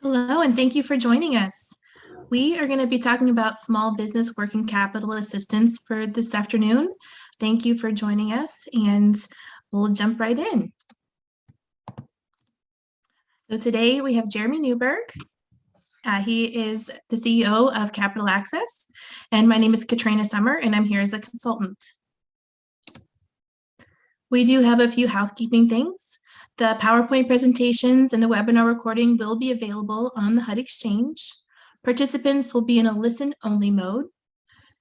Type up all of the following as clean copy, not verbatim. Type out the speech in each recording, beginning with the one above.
Hello, and thank you for joining us. We are going to be talking about small business working capital assistance for this afternoon. Thank you for joining us, and we'll jump right in. So today we have Jeremy Newberg. He is the CEO of Capital Access, and my name is Katrina Summer, and I'm here as a consultant. We do have a few housekeeping things. The PowerPoint presentations and the webinar recording will be available on the HUD Exchange. Participants will be in a listen-only mode.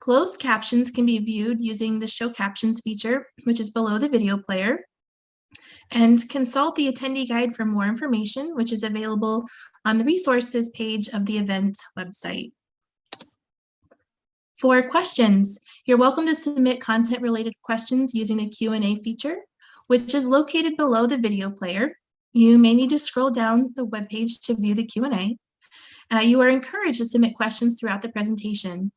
Closed captions can be viewed using the Show Captions feature, which is below the video player. And consult the attendee guide for more information, which is available on the resources page of the event website. For questions, you're welcome to submit content-related questions using the Q&A feature, which is located below the video player. You may need to scroll down the webpage to view the Q&A. You are encouraged to submit questions throughout the presentation.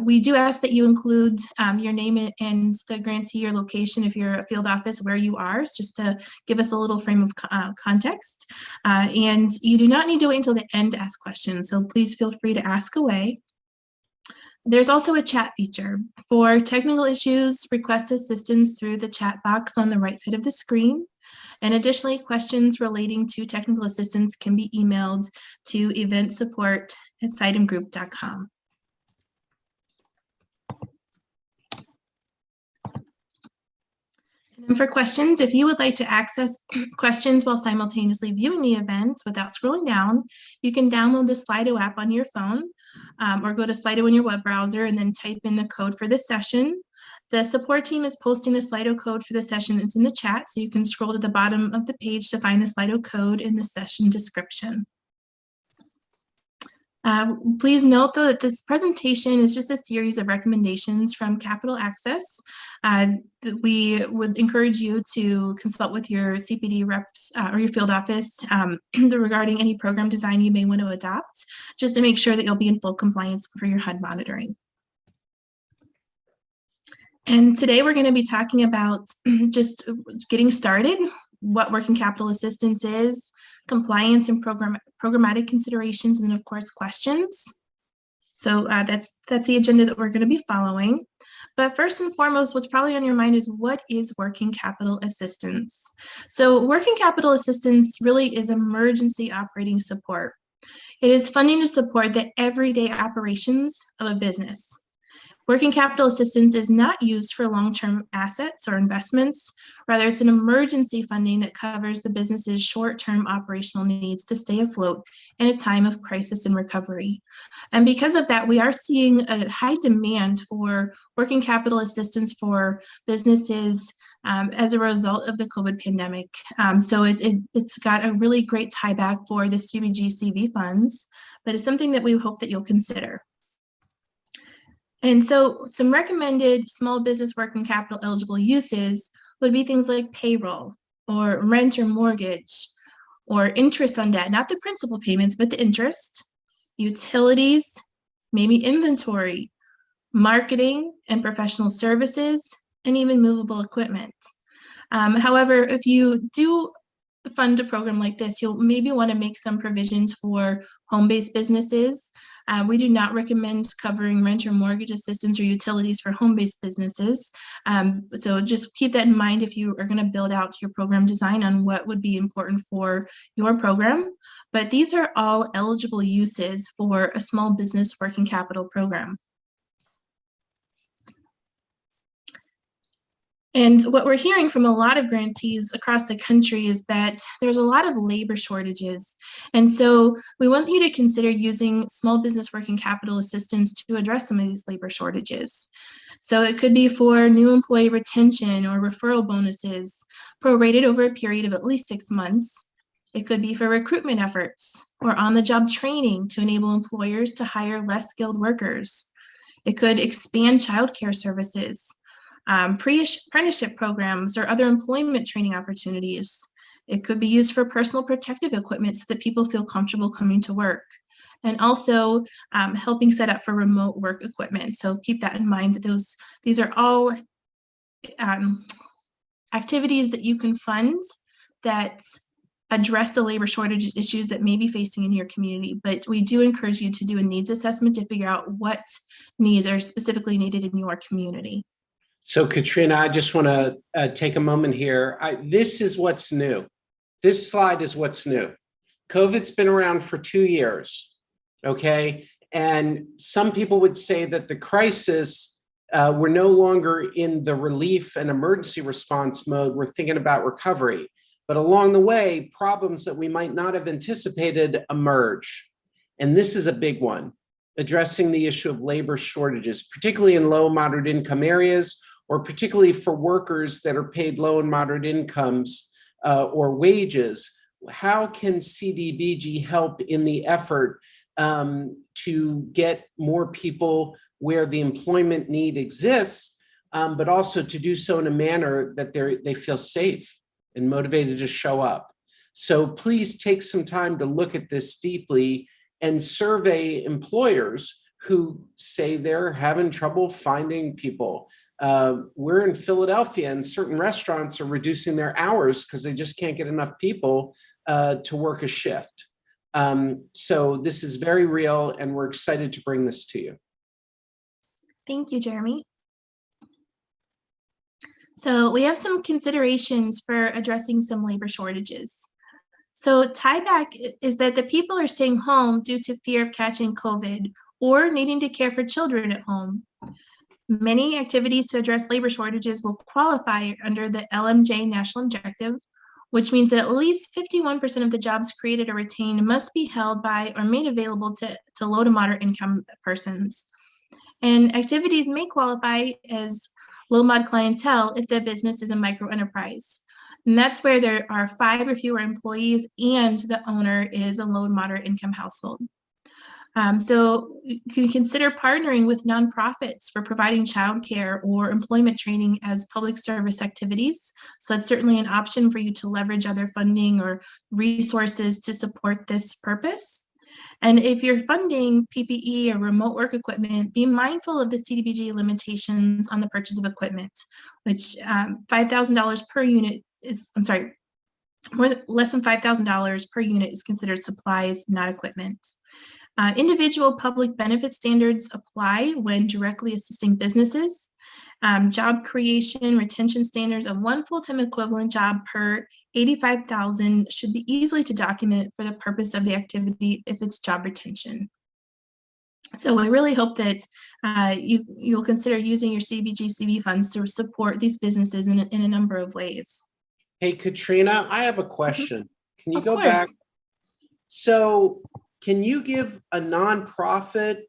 We do ask that you include your name and the grantee or location if you're a field office where you are, just to give us a little frame of context. And you do not need to wait until the end to ask questions, so please feel free to ask away. There's also a chat feature. For technical issues, request assistance through the chat box on the right side of the screen. And additionally, questions relating to technical assistance can be emailed to eventsupport@sitemgroup.com. And for questions, if you would like to access questions while simultaneously viewing the event without scrolling down, you can download the Slido app on your phone or go to Slido in your web browser and then type in the code for the session. The support team is posting the Slido code for the session. It's in the chat, so you can scroll to the bottom of the page to find the Slido code in the session description. Please note, though, that this presentation is just a series of recommendations from Capital Access. We would encourage you to consult with your CPD reps or your field office regarding any program design you may want to adopt, just to make sure that you'll be in full compliance for your HUD monitoring. And today we're going to be talking about just getting started, what working capital assistance is, compliance and programmatic considerations, and of course questions. So that's the agenda that we're going to be following. But first and foremost, what's probably on your mind is, what is working capital assistance? So working capital assistance really is emergency operating support. It is funding to support the everyday operations of a business. Working capital assistance is not used for long-term assets or investments. Rather, it's an emergency funding that covers the business's short-term operational needs to stay afloat in a time of crisis and recovery. And because of that, we are seeing a high demand for working capital assistance for businesses as a result of the COVID pandemic. So it's got a really great tie back for the Cdbg CV funds, but it's something that we hope that you'll consider. And so some recommended small business working capital eligible uses would be things like payroll or rent or mortgage or interest on debt, not the principal payments, but the interest, utilities, maybe inventory, marketing and professional services, and even movable equipment. However, if you do fund a program like this, you'll maybe want to make some provisions for home-based businesses. We do not recommend covering rent or mortgage assistance or utilities for home-based businesses. So just keep that in mind if you are going to build out your program design on what would be important for your program. But these are all eligible uses for a small business working capital program. And what we're hearing from a lot of grantees across the country is that there's a lot of labor shortages. And so we want you to consider using small business working capital assistance to address some of these labor shortages. So it could be for new employee retention or referral bonuses prorated over a period of at least 6 months. It could be for recruitment efforts or on-the-job training to enable employers to hire less skilled workers. It could expand childcare services, pre-apprenticeship programs, or other employment training opportunities. It could be used for personal protective equipment so that people feel comfortable coming to work, and also helping set up for remote work equipment. So keep that in mind, that these are all activities that you can fund that address the labor shortage issues that may be facing in your community, but we do encourage you to do a needs assessment to figure out what needs are specifically needed in your community. So Katrina, I just want to take a moment here. This is what's new. This slide is what's new. COVID's been around for 2 years, okay? And some people would say that the crisis, we're no longer in the relief and emergency response mode. We're thinking about recovery. But along the way, problems that we might not have anticipated emerge. And this is a big one, addressing the issue of labor shortages, particularly in low and moderate income areas, or particularly for workers that are paid low and moderate incomes or wages. How can Cdbg help in the effort to get more people where the employment need exists, but also to do so in a manner that they feel safe and motivated to show up? So please take some time to look at this deeply and survey employers who say they're having trouble finding people. We're in Philadelphia, and certain restaurants are reducing their hours because they just can't get enough people to work a shift. So this is very real, and we're excited to bring this to you. Thank you, Jeremy. So we have some considerations for addressing some labor shortages. So tieback is that the people are staying home due to fear of catching COVID or needing to care for children at home. Many activities to address labor shortages will qualify under the LMJ National Objective, which means that at least 51% of the jobs created or retained must be held by or made available to low to moderate income persons. And activities may qualify as low mod clientele if the business is a micro enterprise. And that's where there are 5 or fewer employees and the owner is a low and moderate income household. So you can consider partnering with nonprofits for providing childcare or employment training as public service activities. So that's certainly an option for you to leverage other funding or resources to support this purpose. And if you're funding PPE or remote work equipment, be mindful of the Cdbg limitations on the purchase of equipment, which $5,000 per unit is, less than $5,000 per unit is considered supplies, not equipment. Individual public benefit standards apply when directly assisting businesses. Job creation retention standards of 1 full-time equivalent job per 85,000 should be easily to document for the purpose of the activity if it's job retention. So we really hope that you'll consider using your Cdbg CV funds to support these businesses in a number of ways. Hey, Katrina, I have a question. Can you go course. back? So can you give a nonprofit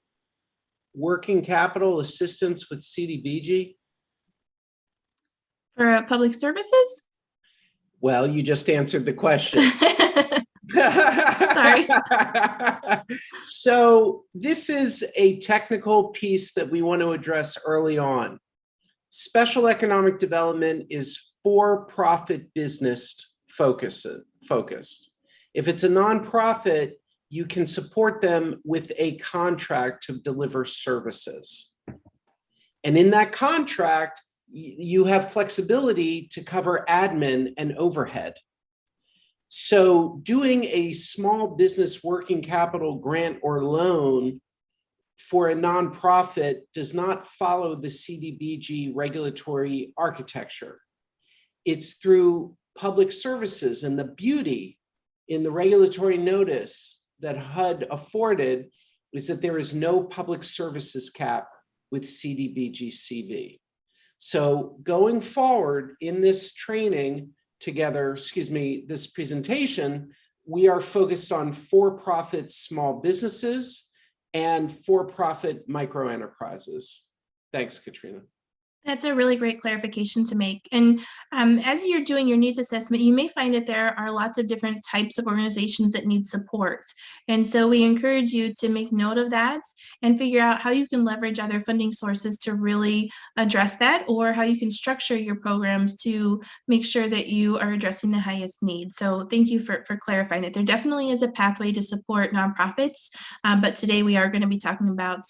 working capital assistance with Cdbg? For public services? Well, you just answered the question. Sorry. So this is a technical piece that we want to address early on. Special economic development is for-profit business focused. If it's a nonprofit, you can support them with a contract to deliver services. And in that contract, you have flexibility to cover admin and overhead. So doing a small business working capital grant or loan for a nonprofit does not follow the Cdbg regulatory architecture. It's through public services, and the beauty in the regulatory notice that HUD afforded is that there is no public services cap with Cdbg CV. So going forward in this training together, this presentation, we are focused on for-profit small businesses and for-profit micro enterprises. Thanks, Katrina. That's a really great clarification to make. And as you're doing your needs assessment, you may find that there are lots of different types of organizations that need support. And so we encourage you to make note of that and figure out how you can leverage other funding sources to really address that, or how you can structure your programs to make sure that you are addressing the highest needs. So thank you for clarifying that. There definitely is a pathway to support nonprofits, but today we are going to be talking about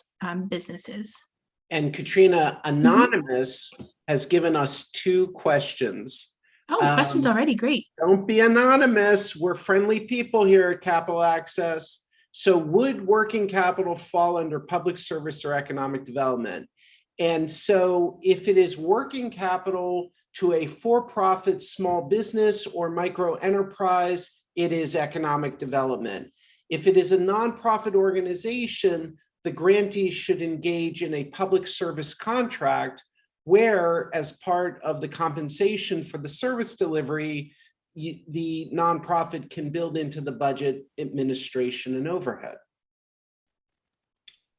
businesses. And Katrina, Anonymous has given us 2 questions. Oh, questions already. Great. Don't be anonymous. We're friendly people here at Capital Access. So would working capital fall under public service or economic development? And so if it is working capital to a for-profit small business or micro enterprise, it is economic development. If it is a nonprofit organization, the grantee should engage in a public service contract where, as part of the compensation for the service delivery, the nonprofit can build into the budget administration and overhead.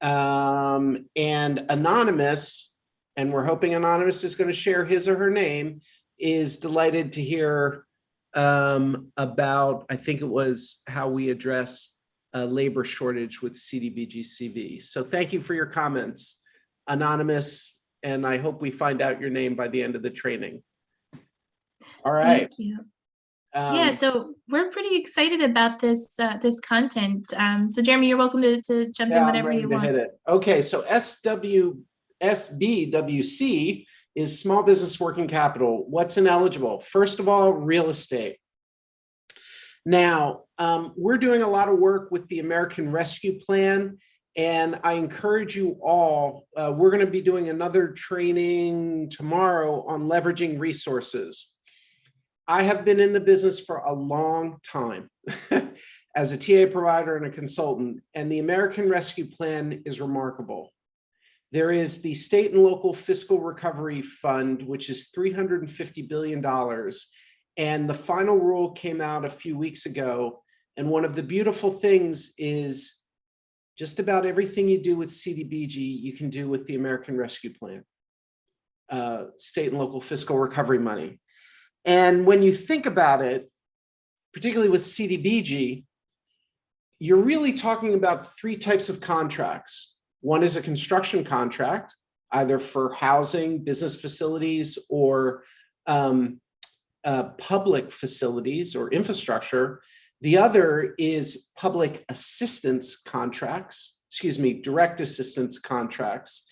And Anonymous, and we're hoping Anonymous is going to share his or her name, is delighted to hear about, I think it was how we address labor shortage with Cdbg CV. So thank you for your comments, Anonymous, and I hope we find out your name by the end of the training. All right. Thank you. Yeah, so we're pretty excited about this this content. So Jeremy, you're welcome to jump in whenever you want. Hit it. Okay, so SBWC is small business working capital. What's ineligible? First of all, real estate. Now, we're doing a lot of work with the American Rescue Plan, and I encourage you all, we're going to be doing another training tomorrow on leveraging resources. I have been in the business for a long time as a TA provider and a consultant, and the American Rescue Plan is remarkable. There is the State and Local Fiscal Recovery Fund, which is $350 billion. And the final rule came out a few weeks ago. And one of the beautiful things is just about everything you do with Cdbg, you can do with the American Rescue Plan, state and local fiscal recovery money. And when you think about it, particularly with Cdbg, you're really talking about three types of contracts. One is a construction contract, either for housing, business facilities, or public facilities or infrastructure. The other is public assistance contracts, direct assistance contracts,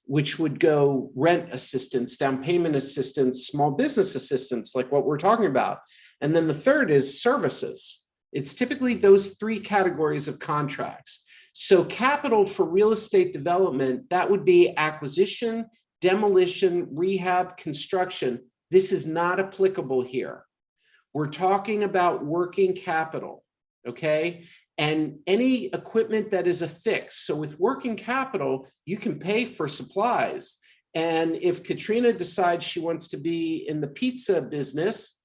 which would go rent assistance, down payment assistance, small business assistance, like what we're talking about. And then the third is services. It's typically those three categories of contracts. So capital for real estate development, that would be acquisition, demolition, rehab, construction. This is not applicable here. We're talking about working capital, okay? And any equipment that is affixed. So with working capital, you can pay for supplies. And if Katrina decides she wants to be in the pizza business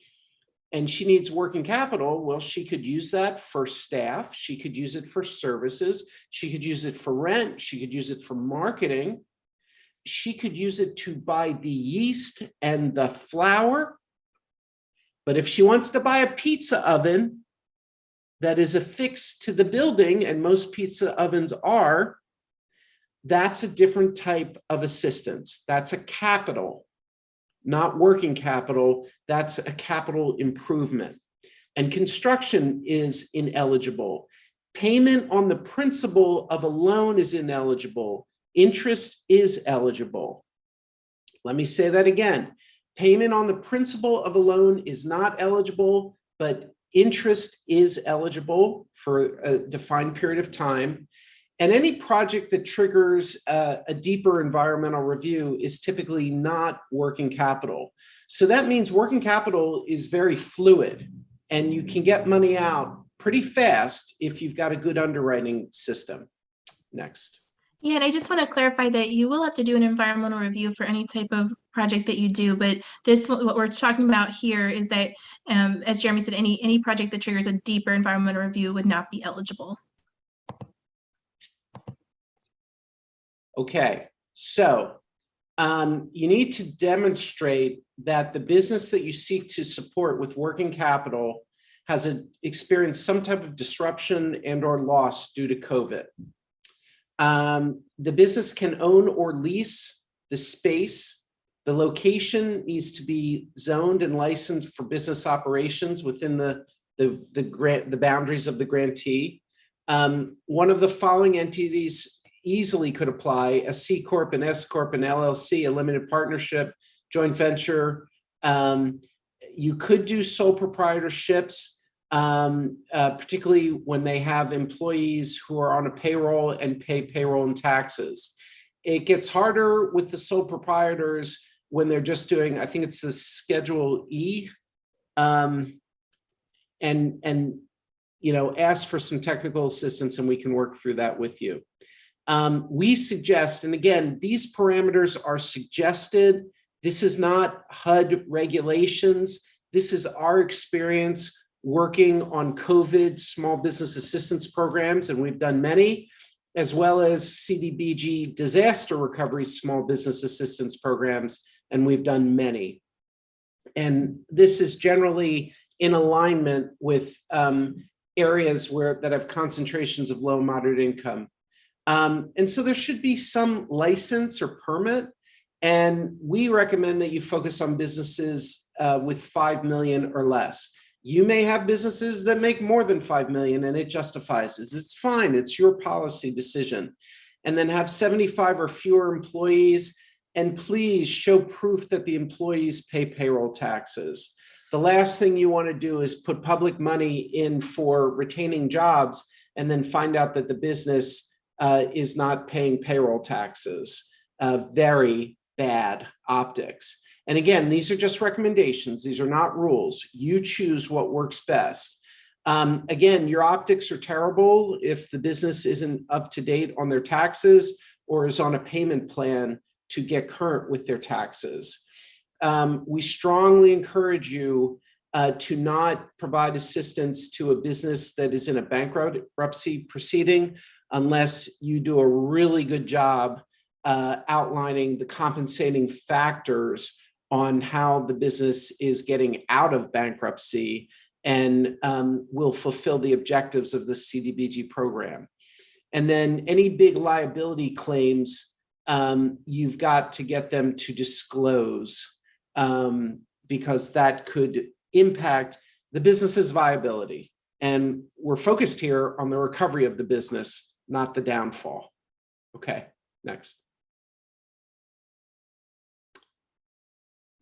and she needs working capital, well, she could use that for staff. She could use it for services. She could use it for rent. She could use it for marketing. She could use it to buy the yeast and the flour. But if she wants to buy a pizza oven that is affixed to the building, and most pizza ovens are, that's a different type of assistance. That's a capital, not working capital. That's a capital improvement. And construction is ineligible. Payment on the principal of a loan is ineligible. Interest is eligible. Let me say that again. Payment on the principal of a loan is not eligible, but interest is eligible for a defined period of time. And any project that triggers a deeper environmental review is typically not working capital. So that means working capital is very fluid, and you can get money out pretty fast if you've got a good underwriting system. Next. Yeah, and I just want to clarify that you will have to do an environmental review for any type of project that you do, but this, what we're talking about here is that, as Jeremy said, any project that triggers a deeper environmental review would not be eligible. Okay, so you need to demonstrate that the business that you seek to support with working capital has experienced some type of disruption and or loss due to COVID. The business can own or lease the space. The location needs to be zoned and licensed for business operations within the boundaries of the grantee. One of the following entities easily could apply: a C Corp, an S Corp, an LLC, a limited partnership, joint venture, You could do sole proprietorships, particularly when they have employees who are on a payroll and pay payroll and taxes. It gets harder with the sole proprietors when they're just doing, I think it's the Schedule E, and ask for some technical assistance, and we can work through that with you. We suggest, and again, these parameters are suggested. This is not HUD regulations. This is our experience working on COVID small business assistance programs, and we've done many, as well as Cdbg disaster recovery small business assistance programs, and we've done many. And this is generally in alignment with areas that have concentrations of low and moderate income. And so there should be some license or permit, and we recommend that you focus on businesses with 5 million or less. You may have businesses that make more than 5 million and it justifies it. It's fine, it's your policy decision. And then have 75 or fewer employees, and please show proof that the employees pay payroll taxes. The last thing you want to do is put public money in for retaining jobs and then find out that the business is not paying payroll taxes. Very bad optics. And again, these are just recommendations. These are not rules. You choose what works best. Again, your optics are terrible if the business isn't up to date on their taxes or is on a payment plan to get current with their taxes. We strongly encourage you to not provide assistance to a business that is in a bankruptcy proceeding unless you do a really good job outlining the compensating factors on how the business is getting out of bankruptcy and will fulfill the objectives of the Cdbg program. And then any big liability claims, you've got to get them to disclose because that could impact the business's viability. And we're focused here on the recovery of the business, not the downfall. Okay, next.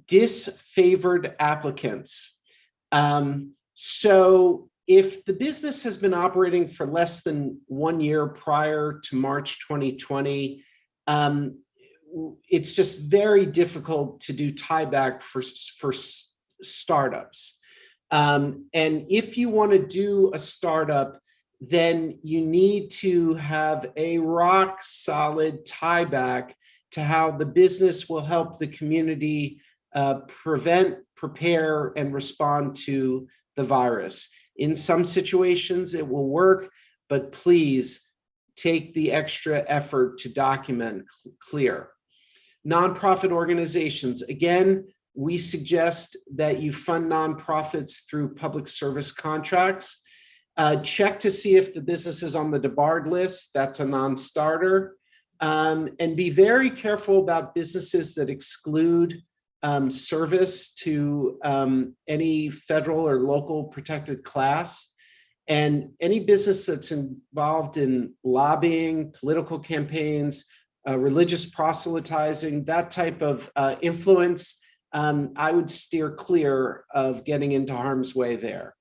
Disfavored applicants. So if the business has been operating for less than 1 year prior to March 2020, it's just very difficult to do tieback for startups. And if you want to do a startup, then you need to have a rock solid tieback to how the business will help the community prevent, prepare, and respond to the virus. In some situations, it will work, but please take the extra effort to document clear. Nonprofit organizations, again, we suggest that you fund nonprofits through public service contracts. Check to see if the business is on the debarred list. That's a non-starter. And be very careful about businesses that exclude service to any federal or local protected class. And any business that's involved in lobbying, political campaigns, religious proselytizing, that type of influence, I would steer clear of getting into harm's way there.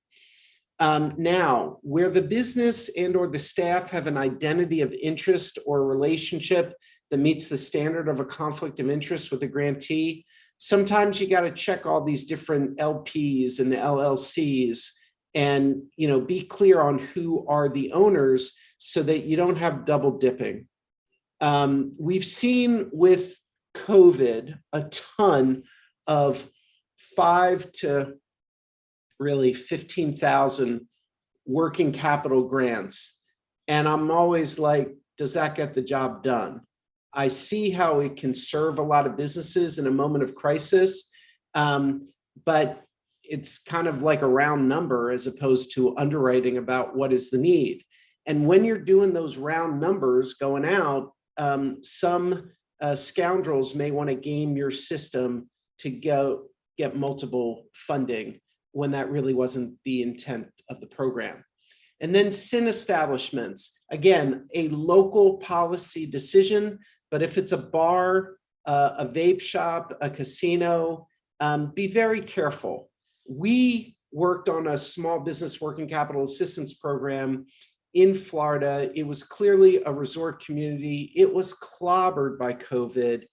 Now, where the business and or the staff have an identity of interest or relationship that meets the standard of a conflict of interest with a grantee, sometimes you got to check all these different LPs and the LLCs and be clear on who are the owners so that you don't have double dipping. We've seen with COVID a ton of 5 to really 15,000 working capital grants. And I'm always like, does that get the job done? I see how it can serve a lot of businesses in a moment of crisis, but it's kind of like a round number as opposed to underwriting about what is the need. And when you're doing those round numbers going out, some scoundrels may want to game your system to go get multiple funding when that really wasn't the intent of the program. And then sin establishments, again, a local policy decision, but if it's a bar, a vape shop, a casino, be very careful. We worked on a small business working capital assistance program in Florida. It was clearly a resort community. It was clobbered by COVID.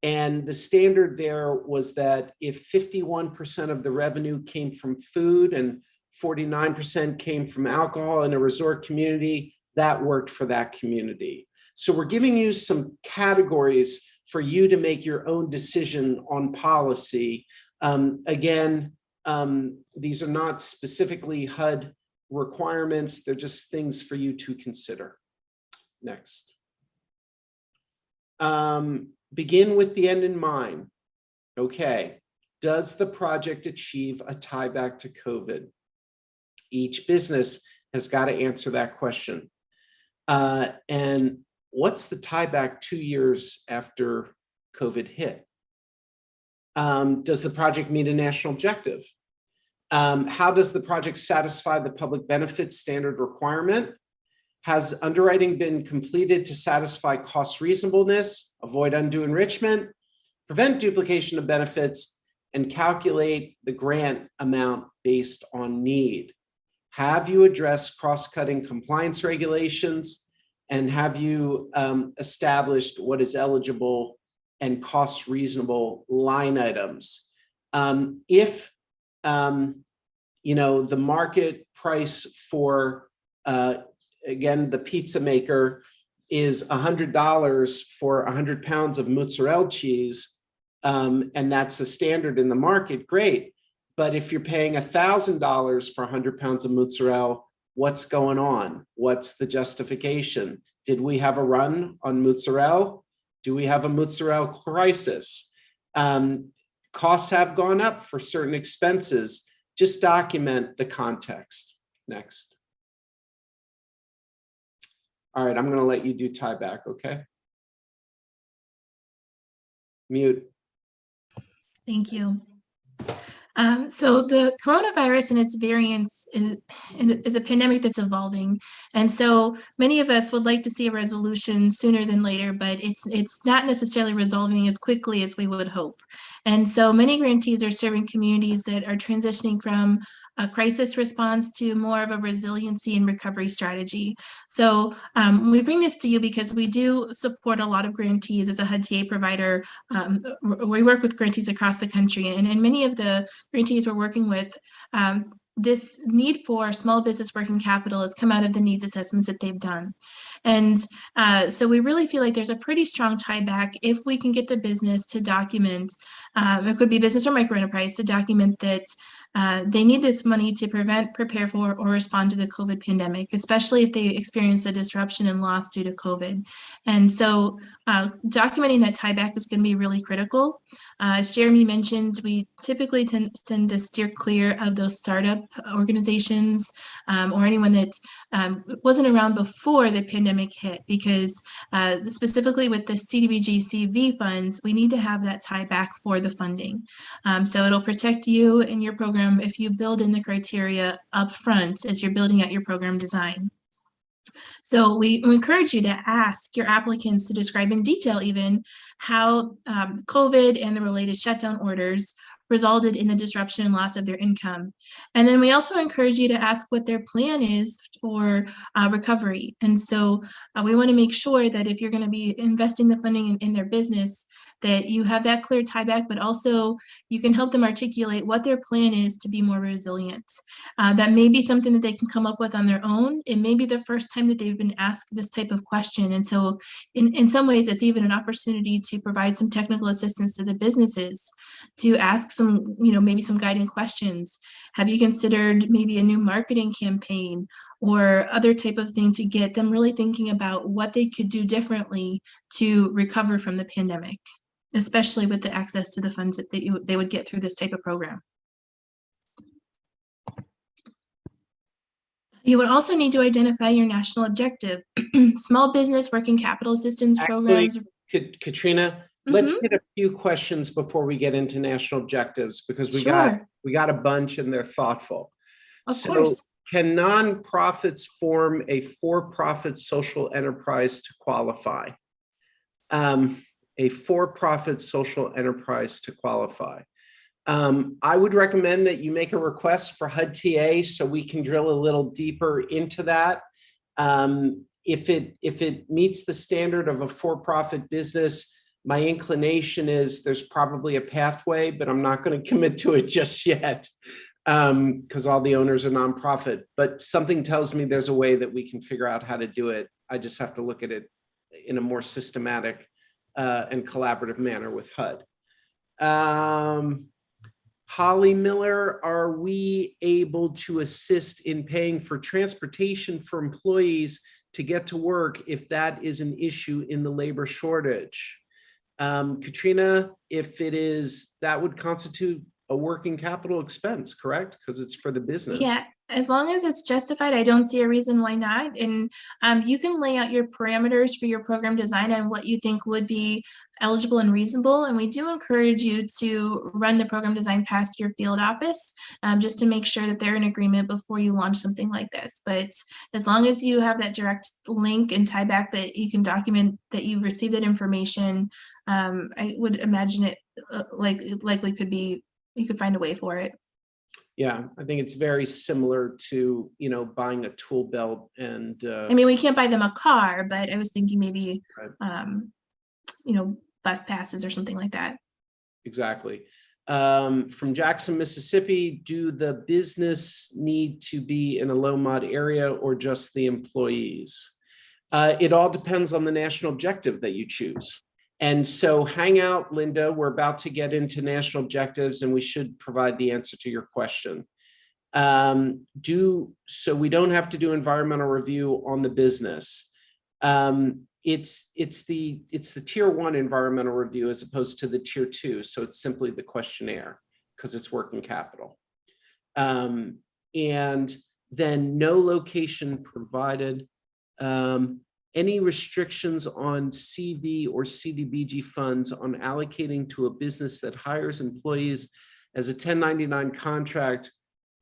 And the standard there was that if 51% of the revenue came from food and 49% came from alcohol in a resort community, that worked for that community. So we're giving you some categories for you to make your own decision on policy. Again, these are not specifically HUD requirements. They're just things for you to consider. Next. Begin with the end in mind. Okay, does the project achieve a tieback to COVID? Each business has got to answer that question. And what's the tieback 2 years after COVID hit? Does the project meet a national objective? How does the project satisfy the public benefit standard requirement? Has underwriting been completed to satisfy cost reasonableness, avoid undue enrichment, prevent duplication of benefits, and calculate the grant amount based on need? Have you addressed cross-cutting compliance regulations? And have you established what is eligible and cost reasonable line items? If the market price for again, the pizza maker is $100 for 100 pounds of mozzarella cheese, and that's the standard in the market, great. But if you're paying $1,000 for 100 pounds of mozzarella, what's going on? What's the justification? Did we have a run on mozzarella? Do we have a mozzarella crisis? Costs have gone up for certain expenses. Just document the context. Next. All right, I'm going to let you do tieback, okay? Mute. Thank you. So the coronavirus and its variants is a pandemic that's evolving. And so many of us would like to see a resolution sooner than later, but it's not necessarily resolving as quickly as we would hope. And so many grantees are serving communities that are transitioning from a crisis response to more of a resiliency and recovery strategy. So we bring this to you because we do support a lot of grantees as a HUD TA provider. We work with grantees across the country, and many of the grantees we're working with, this need for small business working capital has come out of the needs assessments that they've done. And so we really feel like there's a pretty strong tie back if we can get the business to document, it could be business or micro enterprise, to document that they need this money to prevent, prepare for, or respond to the COVID pandemic, especially if they experience a disruption and loss due to COVID. And so documenting that tieback is going to be really critical. As Jeremy mentioned, we typically tend to steer clear of those startup organizations or anyone that wasn't around before the pandemic hit, because specifically with the Cdbg CV funds, we need to have that tie back for the funding. So it'll protect you and your program if you build in the criteria up front as you're building out your program design. So we encourage you to ask your applicants to describe in detail even how COVID and the related shutdown orders resulted in the disruption and loss of their income. And then we also encourage you to ask what their plan is for recovery. And so we want to make sure that if you're going to be investing the funding in their business, that you have that clear tieback, but also you can help them articulate what their plan is to be more resilient. That may be something that they can come up with on their own. It may be the first time that they've been asked this type of question. And so in some ways, it's even an opportunity to provide some technical assistance to the businesses, to ask some, maybe some guiding questions. Have you considered maybe a new marketing campaign or other type of thing to get them really thinking about what they could do differently to recover from the pandemic, especially with the access to the funds that they would get through this type of program? You would also need to identify your national objective. Small business working capital assistance programs. Katrina, let's get a few questions before we get into national objectives, because we got a bunch and they're thoughtful. Of course. Can nonprofits form a for-profit social enterprise to qualify? A for-profit social enterprise to qualify. I would recommend that you make a request for HUD TA so we can drill a little deeper into that. If it meets the standard of a for-profit business, my inclination is there's probably a pathway, but I'm not going to commit to it just yet because all the owners are nonprofit. But something tells me there's a way that we can figure out how to do it. I just have to look at it in a more systematic and collaborative manner with HUD. Holly Miller, are we able to assist in paying for transportation for employees to get to work if that is an issue in the labor shortage? Katrina, if it is, that would constitute a working capital expense, correct? Because it's for the business. Yeah, as long as it's justified, I don't see a reason why not. And you can lay out your parameters for your program design and what you think would be eligible and reasonable. And we do encourage you to run the program design past your field office just to make sure that they're in agreement before you launch something like this. But as long as you have that direct link and tie back that you can document that you've received that information, I would imagine it likely could be, you could find a way for it. Yeah, I think it's very similar to, you know, buying a tool belt and I mean, we can't buy them a car, but I was thinking maybe, right. You know, bus passes or something like that. Exactly. From Jackson, Mississippi, do the business need to be in a low mod area or just the employees? It all depends on the national objective that you choose. And so hang out, Linda, we're about to get into national objectives and we should provide the answer to your question. So we don't have to do environmental review on the business. It's the tier 1 environmental review as opposed to the tier 2. So it's simply the questionnaire because it's working capital. And then no location provided. Any restrictions on CV or Cdbg funds on allocating to a business that hires employees as a 1099 contract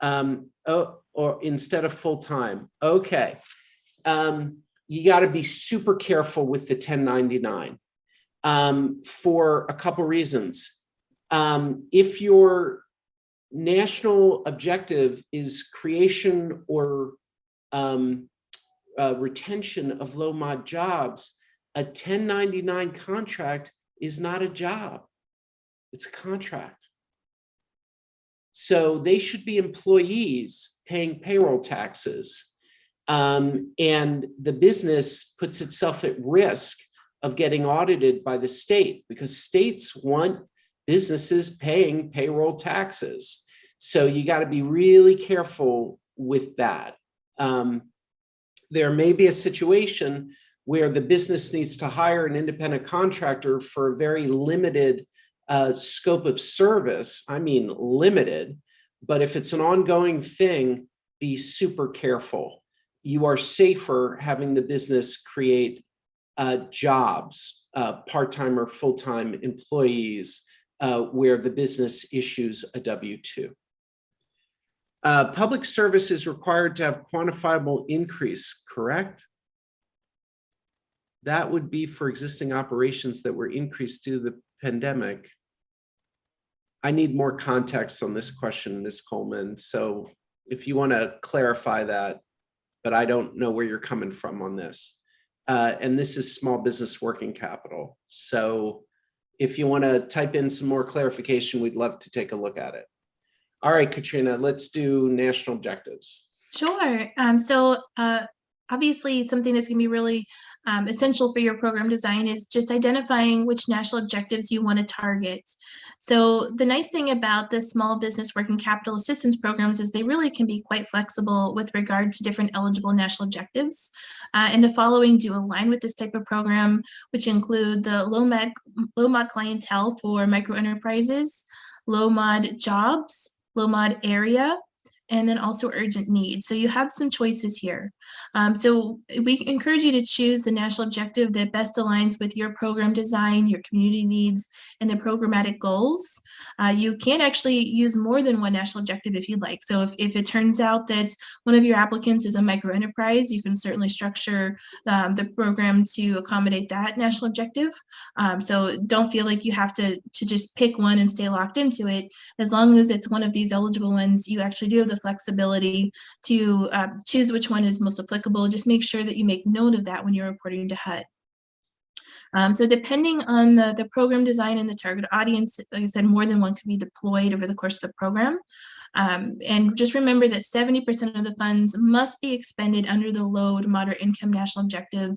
or instead of full-time? Okay. You got to be super careful with the 1099 for a couple reasons. If your national objective is creation or retention of low mod jobs, a 1099 contract is not a job, it's a contract. So they should be employees paying payroll taxes. And the business puts itself at risk of getting audited by the state because states want businesses paying payroll taxes. So you got to be really careful with that. There may be a situation where the business needs to hire an independent contractor for a very limited scope of service. I mean, limited, but if it's an ongoing thing, be super careful. You are safer having the business create jobs, part-time or full-time employees, where the business issues a W-2. Public service is required to have quantifiable increase, correct? That would be for existing operations that were increased due to the pandemic. I need more context on this question, Ms. Coleman. So if you want to clarify that, but I don't know where you're coming from on this. And this is small business working capital. So if you want to type in some more clarification, we'd love to take a look at it. All right, Katrina, let's do national objectives. Sure. Obviously, something that's going to be really essential for your program design is just identifying which national objectives you want to target. So the nice thing about the small business working capital assistance programs is they really can be quite flexible with regard to different eligible national objectives. And the following do align with this type of program, which include the low mod clientele for micro enterprises, low mod jobs, low mod area, and then also urgent need. So you have some choices here. So we encourage you to choose the national objective that best aligns with your program design, your community needs, and the programmatic goals. You can actually use more than one national objective if you'd like. So if it turns out that one of your applicants is a micro enterprise, you can certainly structure the program to accommodate that national objective. So don't feel like you have to just pick one and stay locked into it. As long as it's one of these eligible ones, you actually do have the flexibility to choose which one is most applicable. Just make sure that you make note of that when you're reporting to HUD. So depending on the program design and the target audience, like I said, more than one can be deployed over the course of the program. And just remember that 70% of the funds must be expended under the low to moderate income national objective,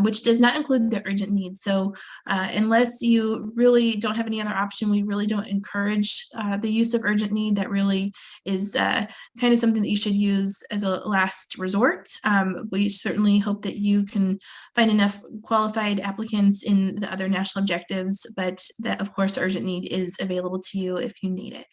which does not include the urgent needs. So unless you really don't have any other option, we really don't encourage the use of urgent need. That really is kind of something that you should use as a last resort. We certainly hope that you can find enough qualified applicants in the other national objectives, but that, of course, urgent need is available to you if you need it.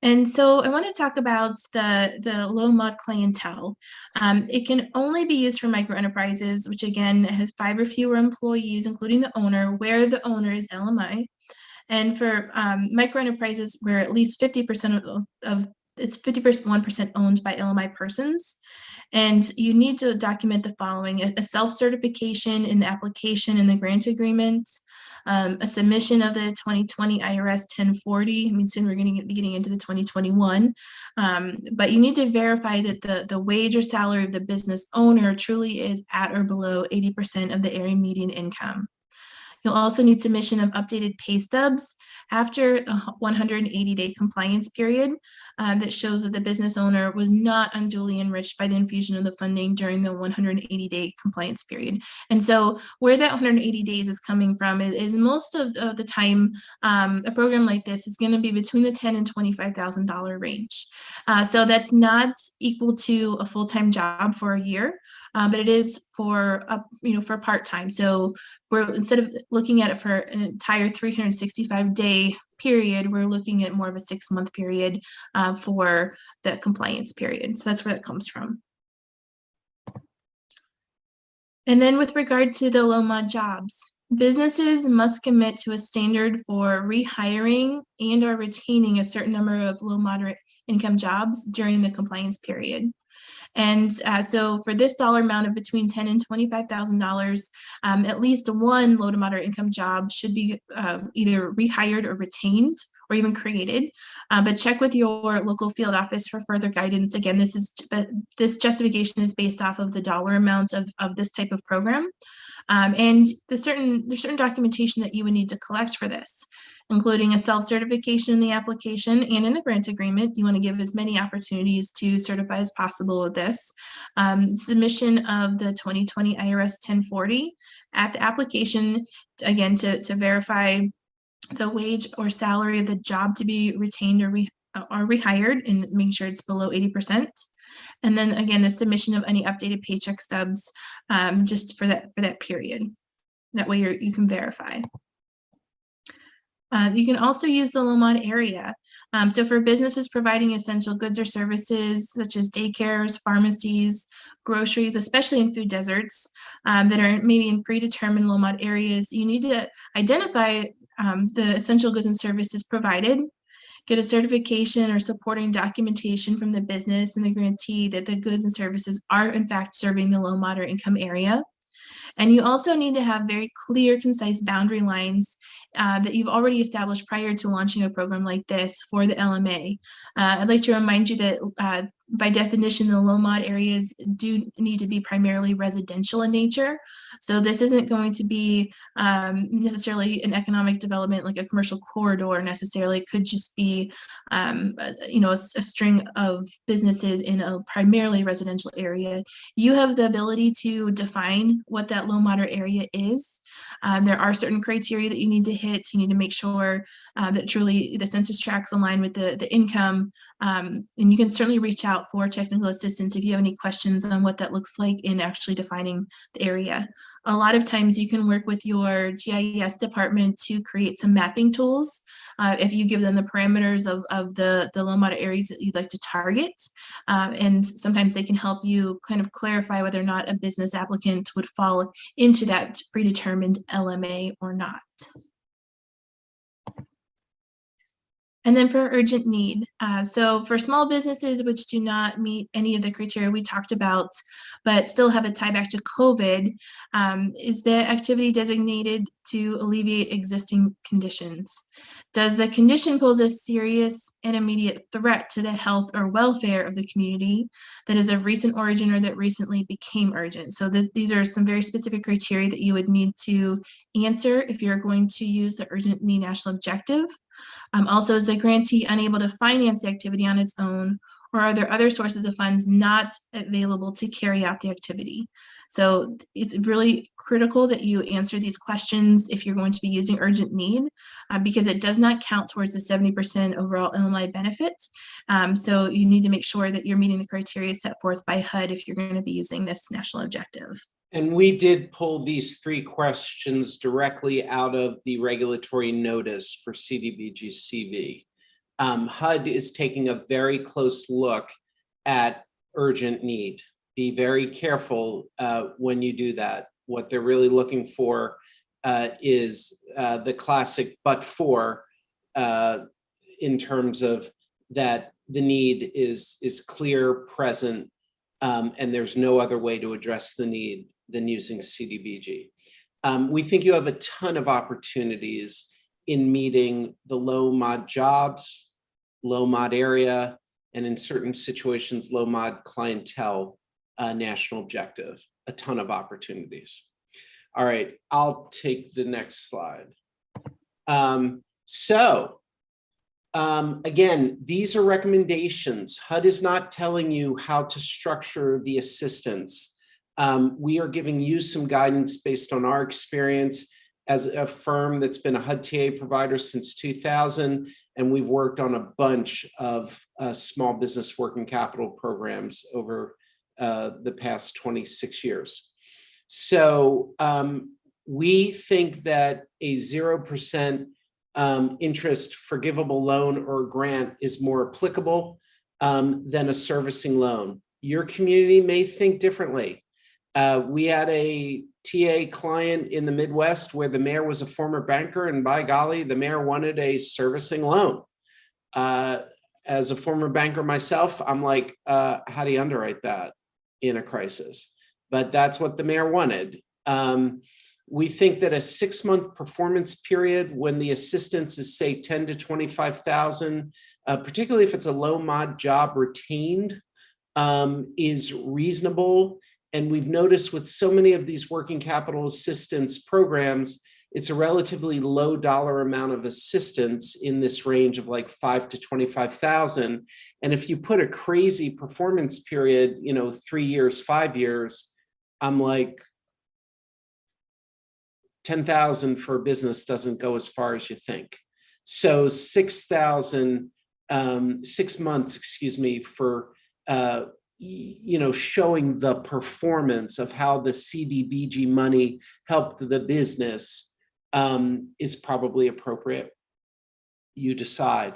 And so I want to talk about the low mod clientele. It can only be used for micro enterprises, which again has 5 or fewer employees, including the owner, where the owner is LMI. And for micro enterprises where at least 50% of it's 51% owned by LMI persons. And you need to document the following: a self-certification in the application and the grant agreement, a submission of the 2020 IRS 1040. I mean, soon we're going to be getting into the 2021, but you need to verify that the wage or salary of the business owner truly is at or below 80% of the area median income. You'll also need submission of updated pay stubs after a 180-day compliance period that shows that the business owner was not unduly enriched by the infusion of the funding during the 180-day compliance period. And so where that 180 days is coming from is most of the time, a program like this is going to be between the $10,000 and $25,000 range. So that's not equal to a full-time job for a year, but it is for for part-time. So we're, instead of looking at it for an entire 365-day period, we're looking at more of a 6-month period for the compliance period. So that's where that comes from. And then with regard to the low mod jobs, businesses must commit to a standard for rehiring and or retaining a certain number of low moderate income jobs during the compliance period. And so for this dollar amount of between $10,000 and $25,000, at least one low to moderate income job should be either rehired or retained or even created. But check with your local field office for further guidance. Again, this justification is based off of the dollar amount of this type of program. And there's certain documentation that you would need to collect for this, including a self-certification in the application and in the grant agreement. You want to give as many opportunities to certify as possible with this. Submission of the 2020 IRS 1040 at the application, again, to verify the wage or salary of the job to be retained or rehired, and making sure it's below 80%. And then again, the submission of any updated paycheck stubs just for that period. That way you can verify. You can also use the low mod area. So for businesses providing essential goods or services such as daycares, pharmacies, groceries, especially in food deserts that are maybe in predetermined low mod areas, you need to identify the essential goods and services provided, get a certification or supporting documentation from the business and the grantee that the goods and services are in fact serving the low moderate income area. And you also need to have very clear, concise boundary lines that you've already established prior to launching a program like this for the LMA. I'd like to remind you that by definition, the low mod areas do need to be primarily residential in nature. So this isn't going to be necessarily an economic development like a commercial corridor necessarily. It could just be, a string of businesses in a primarily residential area. You have the ability to define what that low moderate area is. There are certain criteria that you need to hit. You need to make sure that truly the census tracts align with the income. And you can certainly reach out out for technical assistance if you have any questions on what that looks like in actually defining the area. A lot of times you can work with your GIS department to create some mapping tools. If you give them the parameters of the low mod areas that you'd like to target. And sometimes they can help you kind of clarify whether or not a business applicant would fall into that predetermined LMA or not. And then for urgent need, so for small businesses which do not meet any of the criteria we talked about, but still have a tie back to COVID, is the activity designated to alleviate existing conditions? Does the condition pose a serious and immediate threat to the health or welfare of the community that is of recent origin or that recently became urgent? So these are some very specific criteria that you would need to answer if you're going to use the urgent need national objective. Also, is the grantee unable to finance the activity on its own, or are there other sources of funds not available to carry out the activity? So it's really critical that you answer these questions if you're going to be using urgent need, because it does not count towards the 70% overall LMI benefits. So you need to make sure that you're meeting the criteria set forth by HUD if you're going to be using this national objective. And we did pull these 3 questions directly out of the regulatory notice for Cdbg CV. HUD is taking a very close look at urgent need. Be very careful when you do that. What they're really looking for is the classic but for in terms of that the need is clear, present, and there's no other way to address the need than using Cdbg. We think you have a ton of opportunities in meeting the low mod jobs, low mod area, and in certain situations, low mod clientele national objective, a ton of opportunities. All right, I'll take the next slide. Again, these are recommendations. HUD is not telling you how to structure the assistance. We are giving you some guidance based on our experience as a firm that's been a HUD TA provider since 2000, and we've worked on a bunch of small business working capital programs over the past 26 years. So we think that a 0% interest forgivable loan or grant is more applicable than a servicing loan. Your community may think differently. We had a TA client in the Midwest where the mayor was a former banker, and by golly, the mayor wanted a servicing loan. As a former banker myself, I'm like, how do you underwrite that in a crisis? But that's what the mayor wanted. We think that a 6-month performance period when the assistance is say 10 to 25,000, particularly if it's a low mod job retained, is reasonable. And we've noticed with so many of these working capital assistance programs, it's a relatively low dollar amount of assistance in this range of like 5 to 25,000. And if you put a crazy performance period, 3 years, 5 years, I'm like, 10,000 for a business doesn't go as far as you think. So 6,000, 6 months, excuse me, for showing the performance of how the Cdbg money helped the business is probably appropriate. You decide.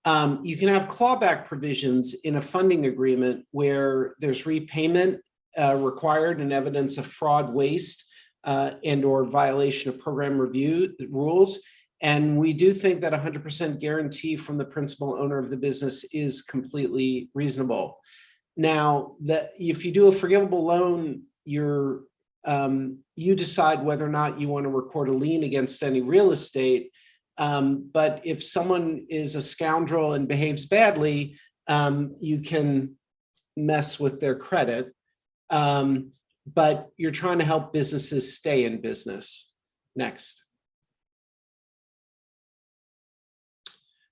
You can have clawback provisions in a funding agreement where there's repayment required and evidence of fraud, waste, and or violation of program review rules. And we do think that 100% guarantee from the principal owner of the business is completely reasonable. Now, if you do a forgivable loan, you decide whether or not you want to record a lien against any real estate. But if someone is a scoundrel and behaves badly, you can mess with their credit. But you're trying to help businesses stay in business. Next.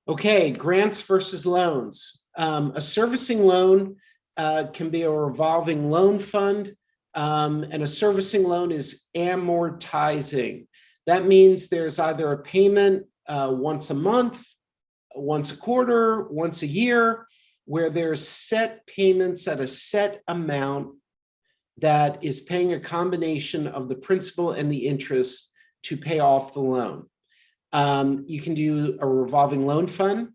Okay, grants versus loans. A servicing loan can be a revolving loan fund, and a servicing loan is amortizing. That means there's either a payment once a month, once a quarter, once a year, where there's set payments at a set amount that is paying a combination of the principal and the interest to pay off the loan. You can do a revolving loan fund,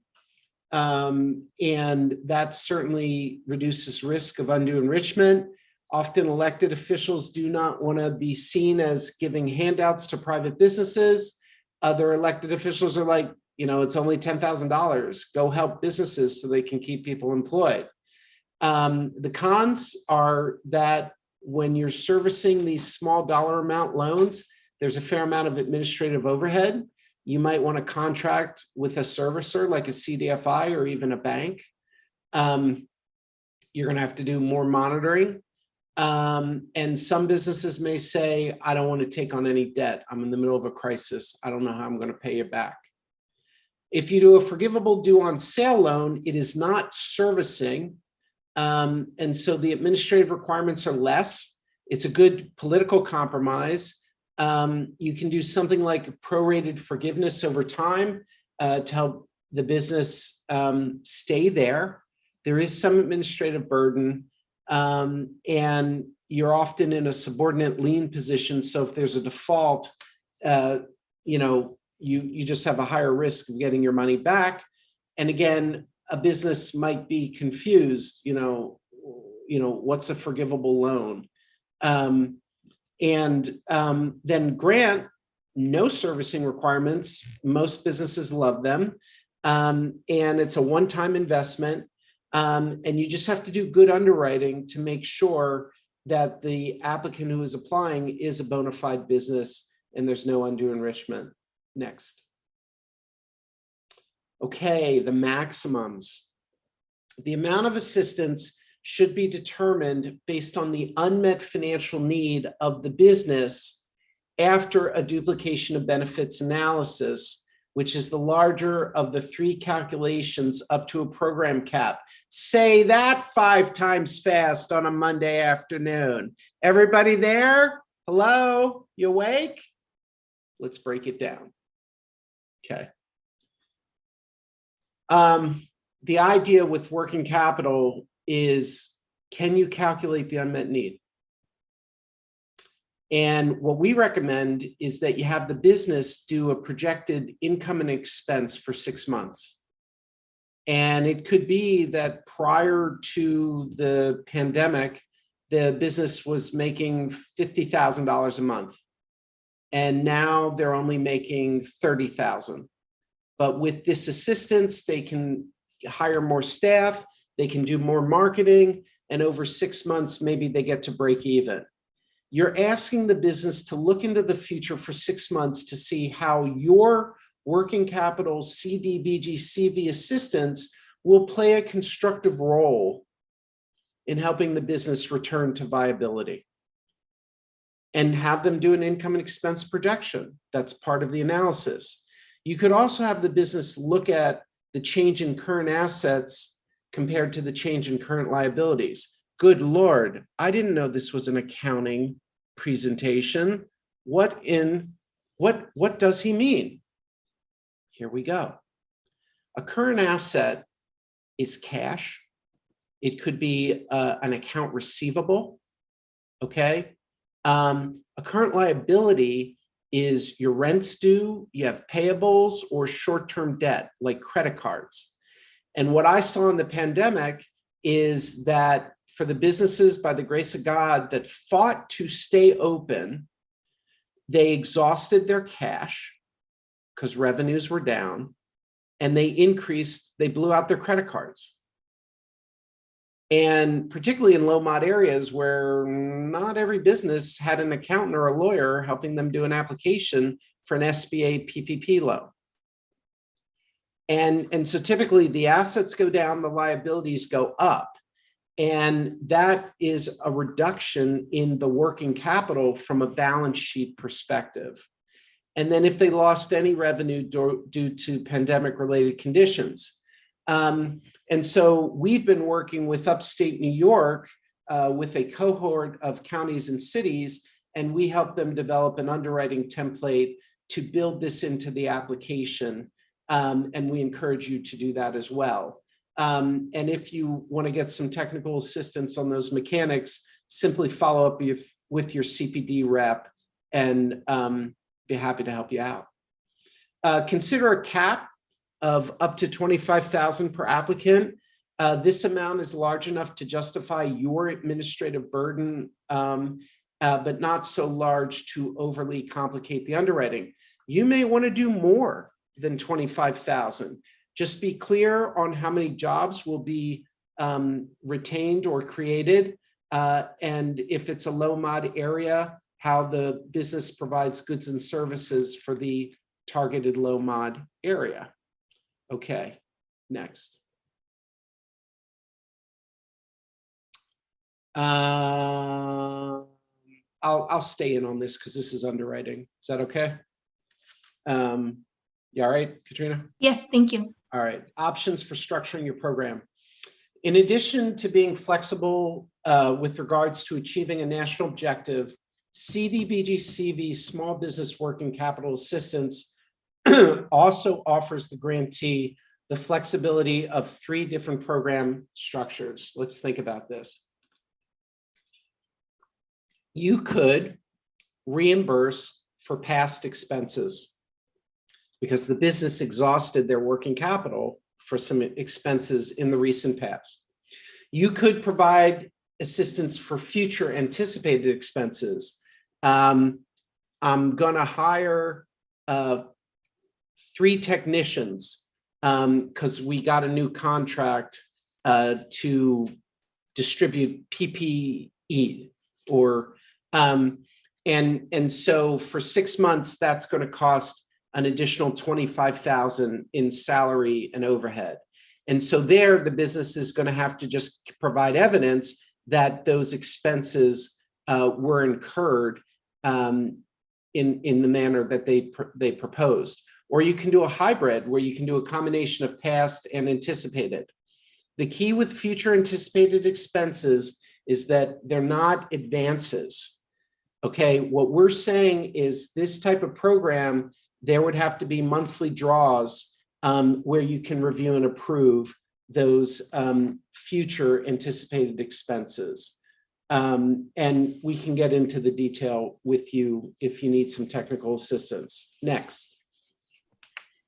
and that certainly reduces risk of undue enrichment. Often elected officials do not want to be seen as giving handouts to private businesses. Other elected officials are like, it's only $10,000. Go help businesses so they can keep people employed. The cons are that when you're servicing these small dollar amount loans, there's a fair amount of administrative overhead. You might want to contract with a servicer like a CDFI or even a bank. You're going to have to do more monitoring. And some businesses may say, I don't want to take on any debt. I'm in the middle of a crisis. I don't know how I'm going to pay you back. If you do a forgivable due on sale loan, it is not servicing. And so the administrative requirements are less. It's a good political compromise. You can do something like prorated forgiveness over time to help the business stay there. There is some administrative burden, and you're often in a subordinate lien position. So if there's a default, you just have a higher risk of getting your money back. And again, a business might be confused, what's a forgivable loan? Then grant, no servicing requirements. Most businesses love them. And it's a one-time investment. And you just have to do good underwriting to make sure that the applicant who is applying is a bona fide business and there's no undue enrichment. Next. Okay, the maximums. The amount of assistance should be determined based on the unmet financial need of the business after a duplication of benefits analysis, which is the larger of the three calculations up to a program cap. Say that 5 times fast on a Monday afternoon. Everybody there? Hello? You awake? Let's break it down. Okay. The idea with working capital is, can you calculate the unmet need? And what we recommend is that you have the business do a projected income and expense for 6 months. And it could be that prior to the pandemic, the business was making $50,000 a month. And now they're only making $30,000. But with this assistance, they can hire more staff, they can do more marketing, and over 6 months, maybe they get to break even. You're asking the business to look into the future for 6 months to see how your working capital Cdbg CV assistance will play a constructive role in helping the business return to viability. And have them do an income and expense projection. That's part of the analysis. You could also have the business look at the change in current assets compared to the change in current liabilities. Good Lord, I didn't know this was an accounting presentation. What does he mean? Here we go. A current asset is cash. It could be an account receivable, okay? A current liability is your rent's due, you have payables, or short-term debt like credit cards. And what I saw in the pandemic is that for the businesses, by the grace of God, that fought to stay open, they exhausted their cash because revenues were down, and they blew out their credit cards. And particularly in low-mod areas where not every business had an accountant or a lawyer helping them do an application for an SBA PPP loan. And so typically the assets go down, the liabilities go up. And that is a reduction in the working capital from a balance sheet perspective. And then if they lost any revenue due to pandemic-related conditions. And so we've been working with upstate New York with a cohort of counties and cities, and we help them develop an underwriting template to build this into the application. And we encourage you to do that as well. And if you want to get some technical assistance on those mechanics, simply follow up with your CPD rep and be happy to help you out. Consider a cap of up to $25,000 per applicant. This amount is large enough to justify your administrative burden, but not so large to overly complicate the underwriting. You may want to do more than 25,000. Just be clear on how many jobs will be retained or created, and if it's a low mod area, how the business provides goods and services for the targeted low mod area. Okay, next. I'll stay in on this because this is underwriting. Is that okay? You all right, Katrina? Yes, thank you. All right, options for structuring your program. In addition to being flexible with regards to achieving a national objective, Cdbg CV Small Business Working Capital Assistance also offers the grantee the flexibility of 3 different program structures. Let's think about this. You could reimburse for past expenses because the business exhausted their working capital for some expenses in the recent past. You could provide assistance for future anticipated expenses. I'm going to hire 3 technicians because we got a new contract to distribute PPE, or and so for 6 months that's going to cost an additional $25,000 in salary and overhead. And so there, the business is going to have to just provide evidence that those expenses were incurred in the manner that they proposed. Or you can do a hybrid where you can do a combination of past and anticipated. The key with future anticipated expenses is that they're not advances. Okay, what we're saying is this type of program, there would have to be monthly draws where you can review and approve those future anticipated expenses. And we can get into the detail with you if you need some technical assistance. Next.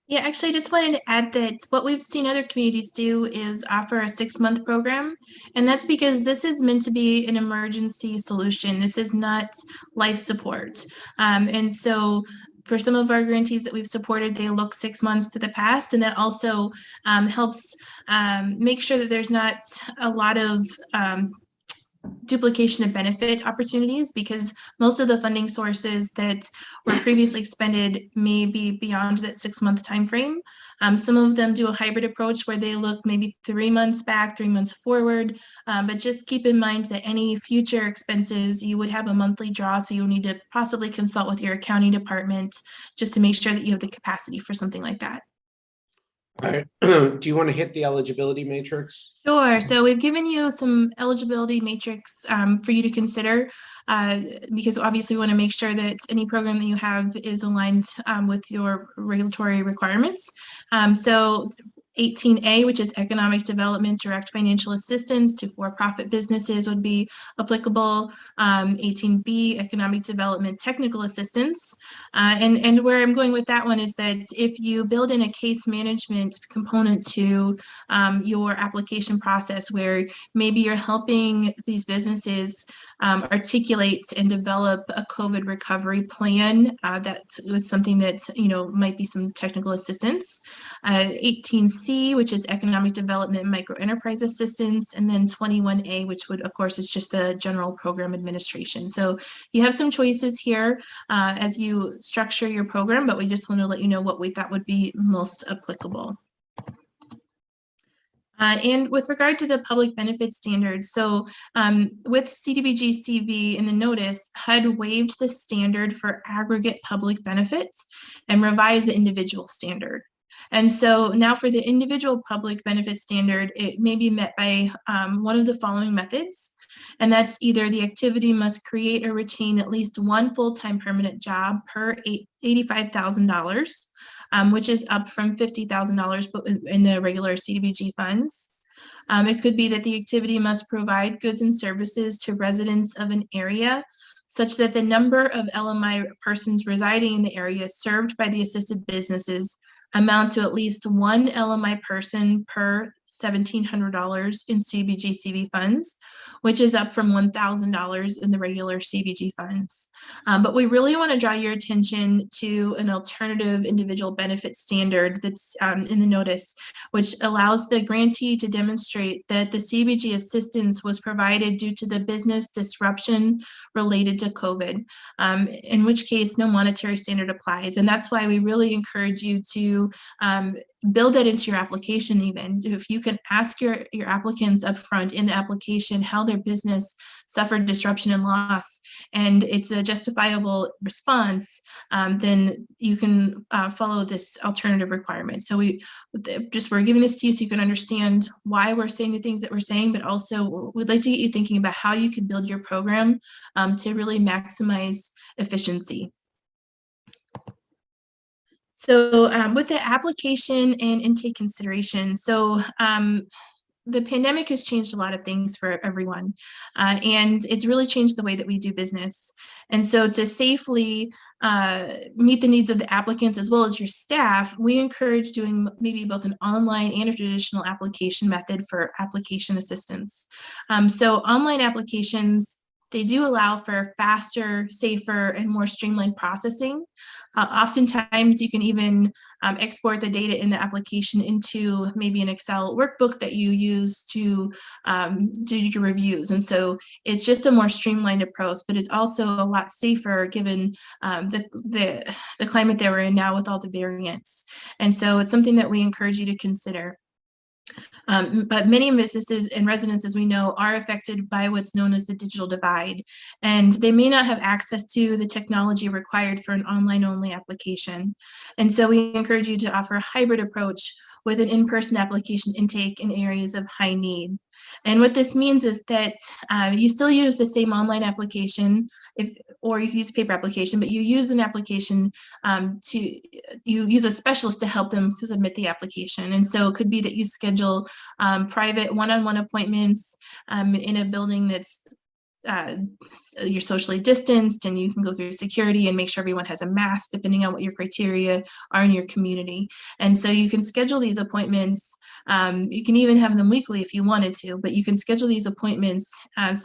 Yeah, actually, I just wanted to add that what we've seen other communities do is offer a 6-month program. And that's because this is meant to be an emergency solution. This is not life support. And so for some of our grantees that we've supported, they look 6 months to the past, and that also helps make sure that there's not a lot of duplication of benefit opportunities, because most of the funding sources that were previously expended may be beyond that 6-month time frame. Some of them do a hybrid approach where they look maybe 3 months back, 3 months forward, but just keep in mind that any future expenses, you would have a monthly draw, so you'll need to possibly consult with your accounting department just to make sure that you have the capacity for something like that. All right. Do you want to hit the eligibility matrix? Sure. So we've given you some eligibility matrix for you to consider, because obviously we want to make sure that any program that you have is aligned with your regulatory requirements. So 18A, which is economic development direct financial assistance to for-profit businesses, would be applicable. 18B, economic development technical assistance. And where I'm going with that one is that if you build in a case management component to your application process, where maybe you're helping these businesses articulate and develop a COVID recovery plan, that was something that, you know, might be some technical assistance. 18C, which is economic development micro enterprise assistance, and then 21A, which would, of course, is just the general program administration. So you have some choices here as you structure your program, but we just want to let you know what we thought would be most applicable. And with regard to the public benefit standards, so with Cdbg CV in the notice, HUD waived the standard for aggregate public benefits and revised the individual standard. And so now for the individual public benefit standard, it may be met by one of the following methods. And that's either the activity must create or retain at least one full-time permanent job per $85,000, which is up from $50,000 in the regular Cdbg funds. It could be that the activity must provide goods and services to residents of an area such that the number of LMI persons residing in the area served by the assisted businesses amount to at least one LMI person per $1,700 in CBG/CV funds, which is up from $1,000 in the regular CBG funds. But we really want to draw your attention to an alternative individual benefit standard that's in the notice, which allows the grantee to demonstrate that the CBG assistance was provided due to the business disruption related to COVID, in which case no monetary standard applies. And that's why we really encourage you to build that into your application. Even if you can ask your applicants up front in the application how their business suffered disruption and loss, and it's a justifiable response, then you can follow this alternative requirement. So we're giving this to you so you can understand why we're saying the things that we're saying, but also we'd like to get you thinking about how you can build your program to really maximize efficiency. So with the application and intake consideration, so the pandemic has changed a lot of things for everyone, and it's really changed the way that we do business. And so to safely meet the needs of the applicants as well as your staff, we encourage doing maybe both an online and a traditional application method for application assistance. So online applications, they do allow for faster, safer, and more streamlined processing. Oftentimes, you can even export the data in the application into maybe an Excel workbook that you use to do your reviews. And so it's just a more streamlined approach, but it's also a lot safer given the climate that we're in now with all the variants. And so it's something that we encourage you to consider. But many businesses and residents, as we know, are affected by what's known as the digital divide, and they may not have access to the technology required for an online-only application. And so we encourage you to offer a hybrid approach with an in-person application intake in areas of high need. And what this means is that you still use the same online application, or you can use a paper application, but you use an application you use a specialist to help them submit the application. And so it could be that you schedule private one-on-one appointments in a building that's you're socially distanced, and you can go through security and make sure everyone has a mask depending on what your criteria are in your community. And so you can schedule these appointments. You can even have them weekly if you wanted to, but you can schedule these appointments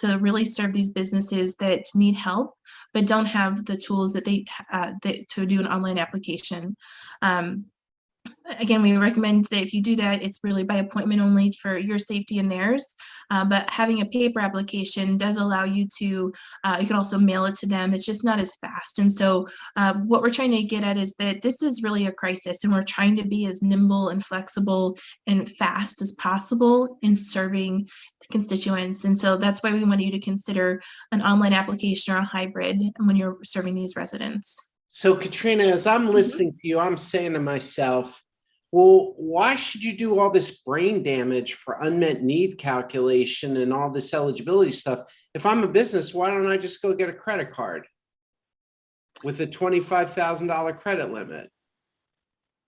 to really serve these businesses that need help but don't have the tools that to do an online application. Again, we recommend that if you do that, it's really by appointment only for your safety and theirs. But having a paper application does allow you to, you can also mail it to them. It's just not as fast. And so what we're trying to get at is that this is really a crisis, and we're trying to be as nimble and flexible and fast as possible in serving constituents. And so that's why we want you to consider an online application or a hybrid when you're serving these residents. So Katrina, as I'm listening to you, I'm saying to myself, well, why should you do all this brain damage for unmet need calculation and all this eligibility stuff? If I'm a business, why don't I just go get a credit card with a $25,000 credit limit?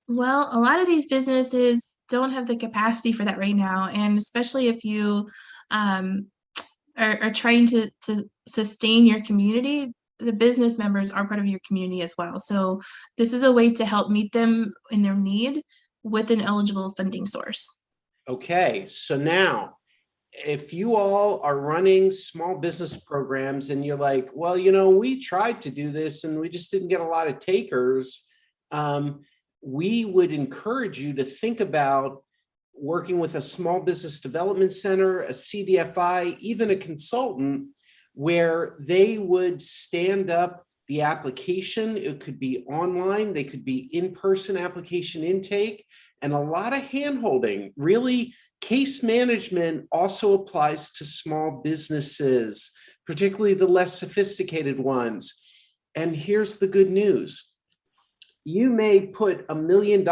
Well, a lot of these businesses don't have the capacity for that right now. And especially if you are trying to sustain your community, the business members are part of your community as well. So this is a way to help meet them in their need with an eligible funding source. Okay, so now, if you all are running small business programs and you're like, well, we tried to do this and we just didn't get a lot of takers, we would encourage you to think about working with a small business development center, a CDFI, even a consultant, where they would stand up the application. It could be online, they could be in-person application intake, and a lot of hand-holding. Really, case management also applies to small businesses, particularly the less sophisticated ones. And here's the good news. You may put $1 million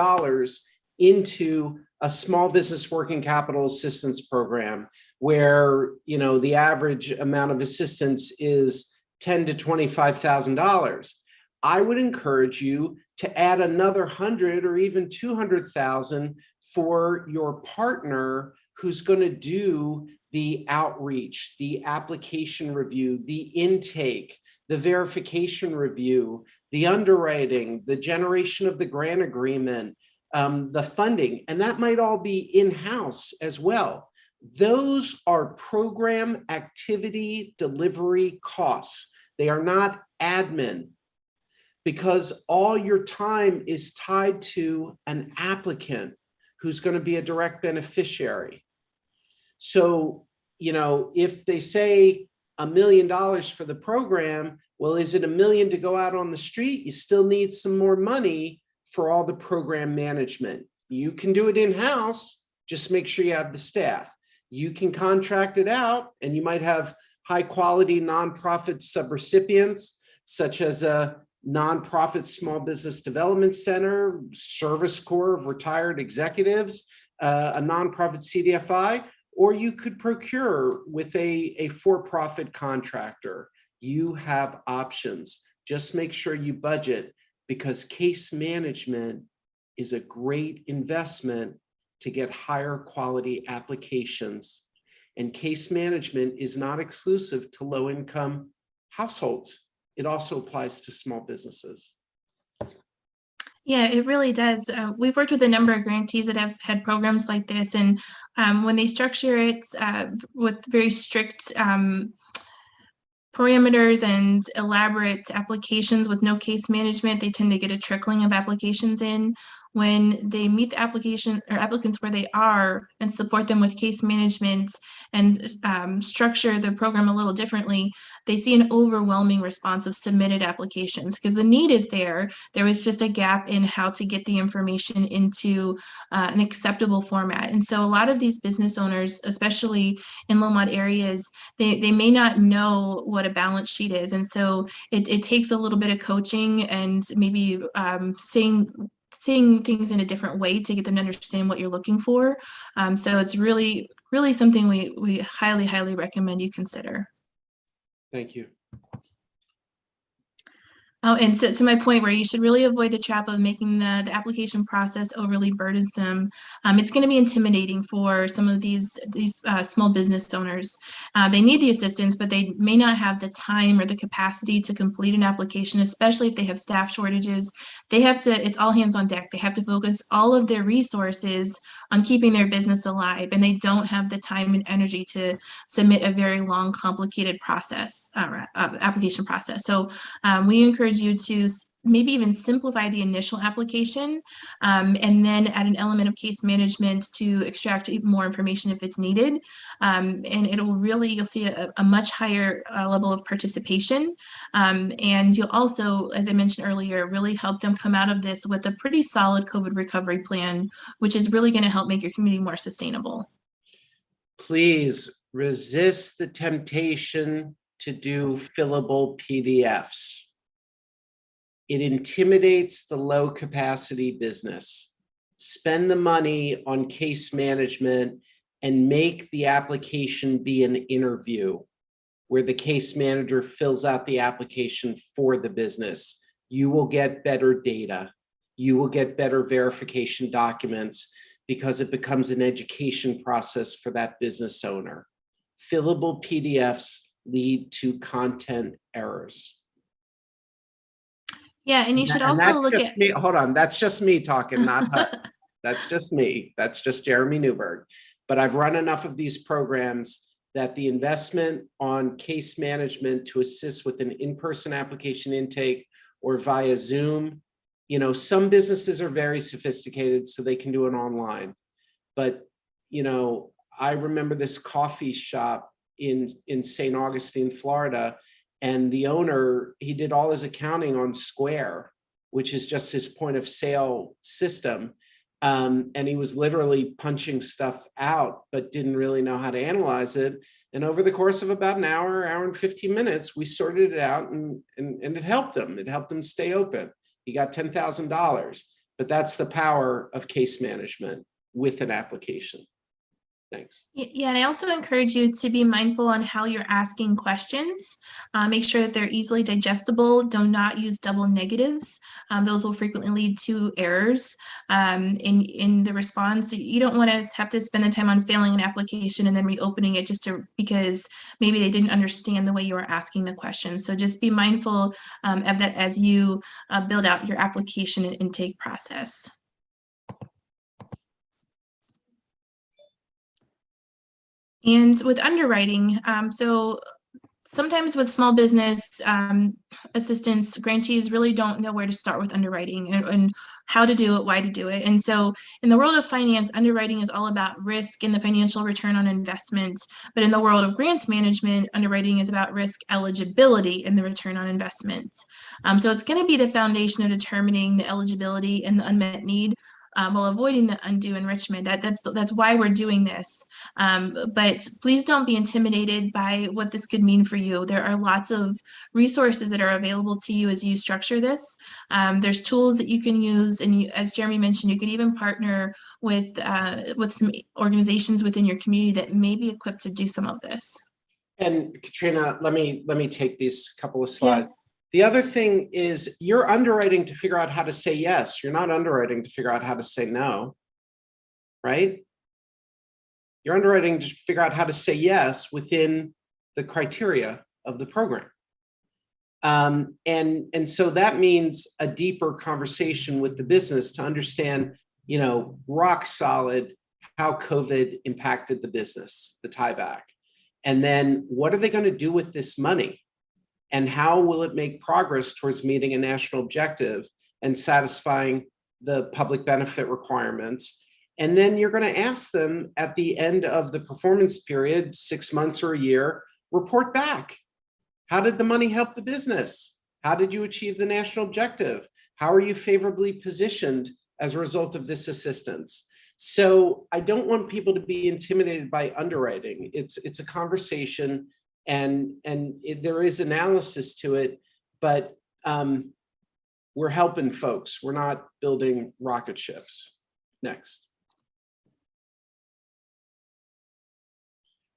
into a small business working capital assistance program where the average amount of assistance is $10,000 to $25,000. I would encourage you to add another 100 or even 200,000 for your partner who's going to do the outreach, the application review, the intake, the verification review, the underwriting, the generation of the grant agreement, the funding, and that might all be in-house as well. Those are program activity delivery costs. They are not admin, because all your time is tied to an applicant who's going to be a direct beneficiary. So, you know, if they say $1 million for the program, well, is it $1 million to go out on the street? You still need some more money for all the program management. You can do it in-house, just make sure you have the staff. You can contract it out, and you might have high quality nonprofit subrecipients, such as a nonprofit small business development center, Service Corps of retired executives, a nonprofit CDFI, or you could procure with a for-profit contractor. You have options. Just make sure you budget, because case management is a great investment to get higher quality applications. And case management is not exclusive to low-income households. It also applies to small businesses. Yeah, it really does. We've worked with a number of grantees that have had programs like this, and when they structure it with very strict parameters and elaborate applications with no case management, they tend to get a trickling of applications in. When they meet the application or applicants where they are and support them with case management and structure the program a little differently, they see an overwhelming response of submitted applications, because the need is there. There was just a gap in how to get the information into an acceptable format. And so a lot of these business owners, especially in low-mod areas, they may not know what a balance sheet is. And so it takes a little bit of coaching and maybe seeing things in a different way to get them to understand what you're looking for. So it's really something we highly, highly recommend you consider. Thank you. Oh, and so to my point where you should really avoid the trap of making the application process overly burdensome. It's going to be intimidating for some of these small business owners. They need the assistance, but they may not have the time or the capacity to complete an application, especially if they have staff shortages. They have to, it's all hands on deck. They have to focus all of their resources on keeping their business alive, and they don't have the time and energy to submit a very long, complicated process, application process. So we encourage you to maybe even simplify the initial application, and then add an element of case management to extract even more information if it's needed. And it'll really, you'll see a much higher level of participation. And you'll also, as I mentioned earlier, really help them come out of this with a pretty solid COVID recovery plan, which is really going to help make your community more sustainable. Please resist the temptation to do fillable PDFs. It intimidates the low capacity business. Spend the money on case management and make the application be an interview where the case manager fills out the application for the business. You will get better data. You will get better verification documents, because it becomes an education process for that business owner. Fillable PDFs lead to content errors. Yeah, and you should also look at me. Hold on, that's just me talking, not HUD. That's just me. That's just Jeremy Newberg. But I've run enough of these programs that the investment on case management to assist with an in-person application intake or via Zoom, you know, some businesses are very sophisticated, so they can do it online. But, you know, I remember this coffee shop in St. Augustine, Florida, and the owner, he did all his accounting on Square, which is just his point of sale system. And he was literally punching stuff out, but didn't really know how to analyze it. And over the course of about an hour and 15 minutes, we sorted it out, and it helped him. It helped him stay open. He got $10,000, but that's the power of case management with an application. Thanks. Yeah, and I also encourage you to be mindful on how you're asking questions. Make sure that they're easily digestible. Do not use double negatives. Those will frequently lead to errors in the response. You don't want to have to spend the time on failing an application and then reopening it because maybe they didn't understand the way you were asking the question. So just be mindful of that as you build out your application and intake process. And with underwriting, so sometimes with small business assistants, grantees really don't know where to start with underwriting and how to do it, why to do it. And so in the world of finance, underwriting is all about risk and the financial return on investment. But in the world of grants management, underwriting is about risk eligibility and the return on investment. So it's going to be the foundation of determining the eligibility and the unmet need while avoiding the undue enrichment. That's why we're doing this. But please don't be intimidated by what this could mean for you. There are lots of resources that are available to you as you structure this. There's tools that you can use, and as Jeremy mentioned, you could even partner with some organizations within your community that may be equipped to do some of this. And Katrina, let me take these couple of slides. Yeah. The other thing is you're underwriting to figure out how to say yes. You're not underwriting to figure out how to say no, right? You're underwriting to figure out how to say yes within the criteria of the program. And so that means a deeper conversation with the business to understand, rock solid how COVID impacted the business, the tieback. And then what are they going to do with this money? And how will it make progress towards meeting a national objective and satisfying the public benefit requirements? And then you're going to ask them at the end of the performance period, 6 months or a year, report back. How did the money help the business? How did you achieve the national objective? How are you favorably positioned as a result of this assistance? So I don't want people to be intimidated by underwriting. It's a conversation, and there is analysis to it, but we're helping folks. We're not building rocket ships. Next.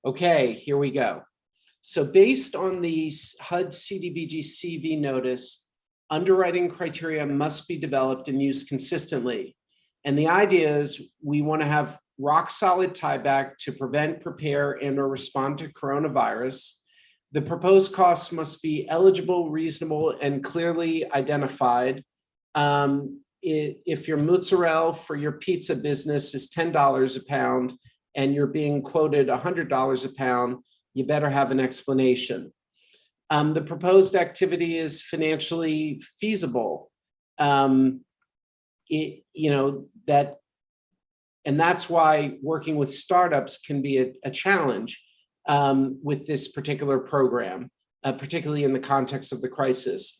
Okay, here we go. So based on the HUD Cdbg CV notice, underwriting criteria must be developed and used consistently. And the idea is we want to have rock solid tieback to prevent, prepare, and or respond to coronavirus. The proposed costs must be eligible, reasonable, and clearly identified. If your mozzarella for your pizza business is $10 a pound and you're being quoted $100 a pound, you better have an explanation. The proposed activity is financially feasible. And that's why working with startups can be a challenge with this particular program, particularly in the context of the crisis.